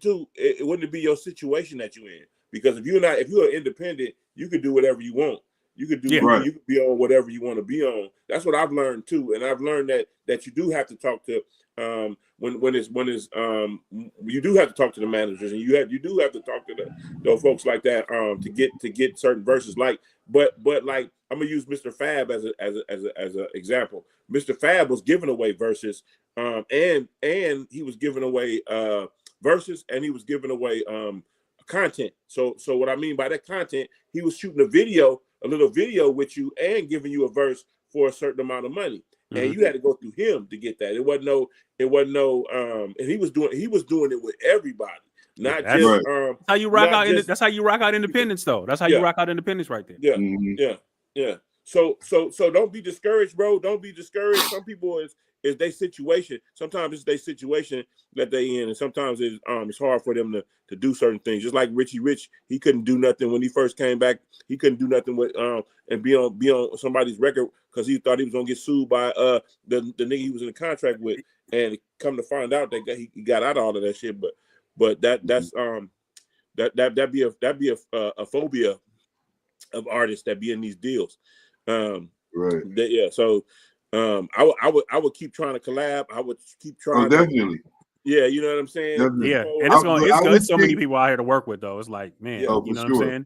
too, it wouldn't be your situation that you're in, because if you're independent, you can do whatever you want. You could do you could be on whatever you want to be on. That's what I've learned too, and I've learned that you do have to talk to when it's you do have to talk to the managers, and you do have to talk to those folks like that to get certain verses. But like, I'm gonna use Mr. Fab as an example. Mr. Fab was giving away verses, and he was giving away verses, and he was giving away content. So what I mean by that content, he was shooting a little video with you and giving you a verse for a certain amount of money. And you had to go through him to get that. It wasn't no and he was doing it with everybody. Not that's just how you rock out that's how you rock out independence though. That's how you rock out independence right there. Yeah. So don't be discouraged, bro. Don't be discouraged. Some people is their situation. Sometimes it's their situation that they in, and sometimes it's hard for them to do certain things. Just like Richie Rich, he couldn't do nothing when he first came back. He couldn't do nothing with and be on somebody's record because he thought he was gonna get sued by the nigga he was in a contract with, and come to find out that he got out of all of that shit. But that'd be a phobia of artists that be in these deals. Right. So I would keep trying to collab. I would keep trying. Oh, definitely. Yeah, you know what I'm saying. Definitely. Yeah, and it's so many people out here to work with though. It's like, man, you know what I'm saying?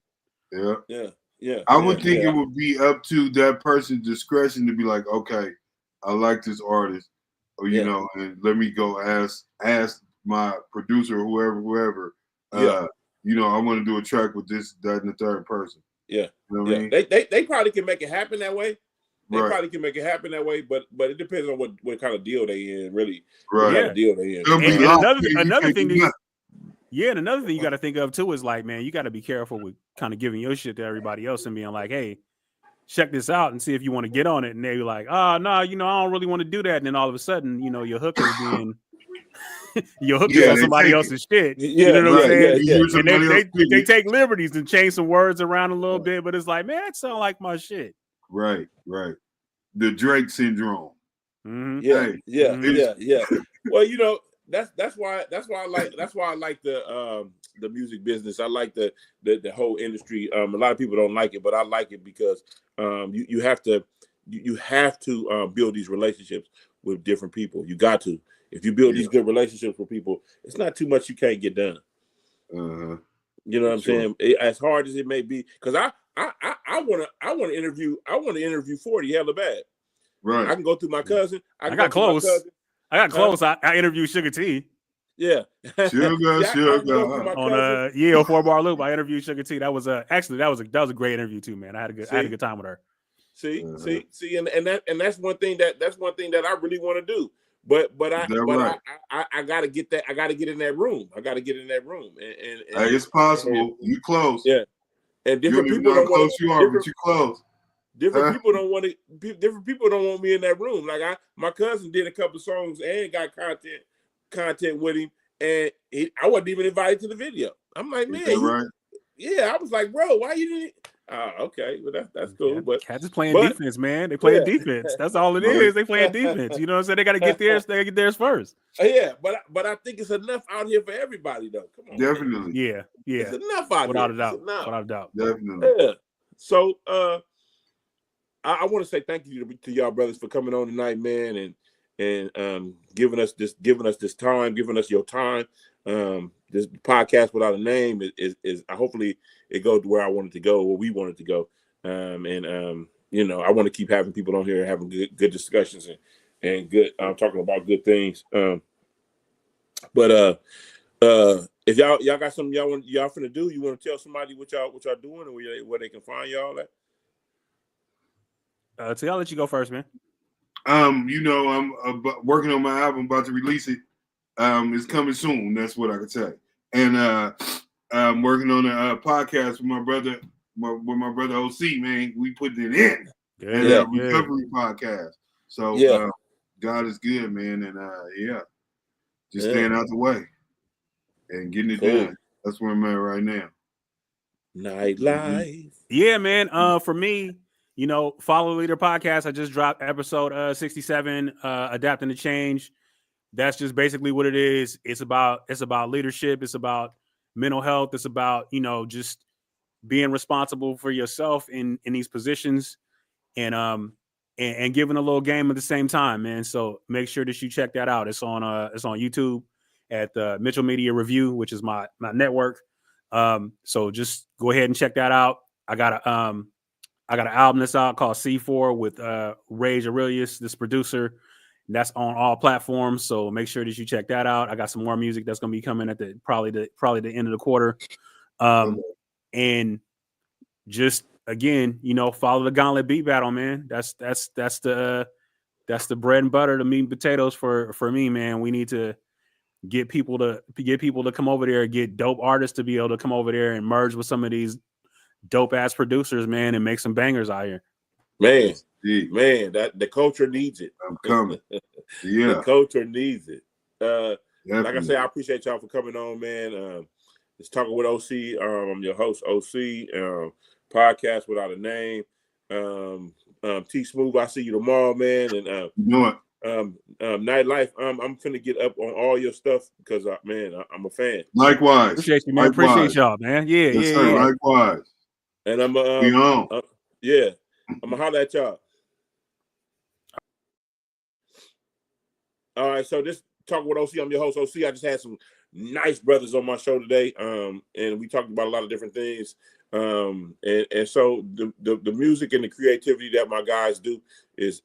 Yeah. I would think it would be up to that person's discretion to be like, okay, I like this artist, or and let me go ask my producer or whoever. I want to do a track with this, that, and the third person. Yeah, you know what I mean? They probably can make it happen that way. They probably can make it happen that way, but it depends on what kind of deal they in, really. Right. What kind of deal they in. And another thing you got to think of too is like, man, you got to be careful with kind of giving your shit to everybody else and being like, hey, check this out and see if you want to get on it. And they be like, oh, no, I don't really want to do that. And then all of a sudden, your hook is being your hook is on somebody else's shit. You know what I'm saying? And they take liberties and change some words around a little bit, but it's like, man, it sounds like my shit. Right. The Drake syndrome. Mm-hmm. Yeah. Well, that's why I like the music business. I like the whole industry. A lot of people don't like it, but I like it because you have to build these relationships with different people. You got to. If you build these good relationships with people, it's not too much you can't get done. You know what I'm saying? As hard as it may be, because I want to interview 40 hella bad. Right. I can go through my cousin. I got close. I interviewed Sugar T. Yeah. Sugar. On a 4-bar loop. I interviewed Sugar T. That was a great interview too, man. I had a good time with her. See, and that's one thing that I really want to do. But I gotta get that. I gotta get in that room. And it's possible. You close. Yeah. And different people don't close you are, but you close. Different people don't want it. Different people don't want me in that room. Like my cousin did a couple songs and got content with him, and I wasn't even invited to the video. I'm like, man, right? Yeah, I was like, bro, why you didn't? Okay, but that's cool. But Cats is playing defense, man. They playing defense. That's all it is. They playing defense. You know what I'm saying? They got to get theirs. They get theirs first. Yeah, but I think it's enough out here for everybody, though. Come on, definitely. Man. Yeah. It's enough out without here. Without a doubt. Definitely. Yeah. So, I want to say thank you to y'all brothers for coming on tonight, man, and giving us this time, giving us your time. This podcast without a name is hopefully it goes to where I want it to go, where we want it to go. I want to keep having people on here having good discussions and good talking about good things. But if y'all got something y'all finna do, you want to tell somebody what y'all doing and where they can find y'all at? So I'll let you go first, man. I'm working on my album, about to release it. It's coming soon. That's what I can say. And I'm working on a podcast with my brother, OC. Man, we putting it in. Recovery podcast. So God is good, man, and just staying out the way and getting it done. That's where I'm at right now. Nightlife. Yeah, man. For me, follow the Leader Podcast. I just dropped episode 67, Adapting to Change. That's just basically what it is. It's about leadership. It's about mental health. It's about, just being responsible for yourself in these positions and giving a little game at the same time, man. So make sure that you check that out. It's on YouTube at the Mitchell Media Review, which is my network. So just go ahead and check that out. I got an album that's out called C4 with Rage Aurelius, this producer. That's on all platforms. So make sure that you check that out. I got some more music that's going to be coming at probably the end of the quarter. And just again, follow the Gauntlet Beat Battle, man. That's the bread and butter, the meat and potatoes for me, man. We need to get people to come over there, get dope artists to be able to come over there and merge with some of these dope ass producers, man, and make some bangers out here. Man, that the culture needs it. I'm coming. Yeah, the culture needs it. Like I said, I appreciate y'all for coming on, man. It's Talking with OC. I'm your host, OC. Podcast without a name. T Smooth, I see you tomorrow, man. And you know what? Nightlife, I'm finna get up on all your stuff because I'm a fan. Likewise. Appreciate you, man. Likewise. Appreciate y'all, man. Yeah, yes, sir. Yeah. Likewise. And I'm I'm gonna holler at y'all. All right, so this Talking with OC. I'm your host, OC. I just had some nice brothers on my show today, and we talked about a lot of different things. And so the music and the creativity that my guys do is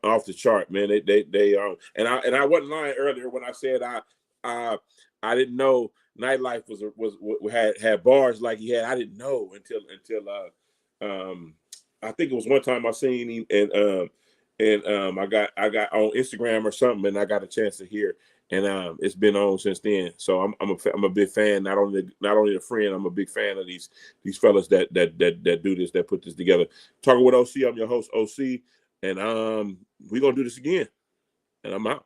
off the chart, man. They and I wasn't lying earlier when I said I didn't know Nightlife had bars like he had. I didn't know until I think it was one time I seen him and I got on Instagram or something, and I got a chance to hear, and it's been on since then. So I'm a big fan. Not only a friend, I'm a big fan of these fellas that do this, that put this together. Talking with OC, I'm your host, OC, and we're gonna do this again, and I'm out.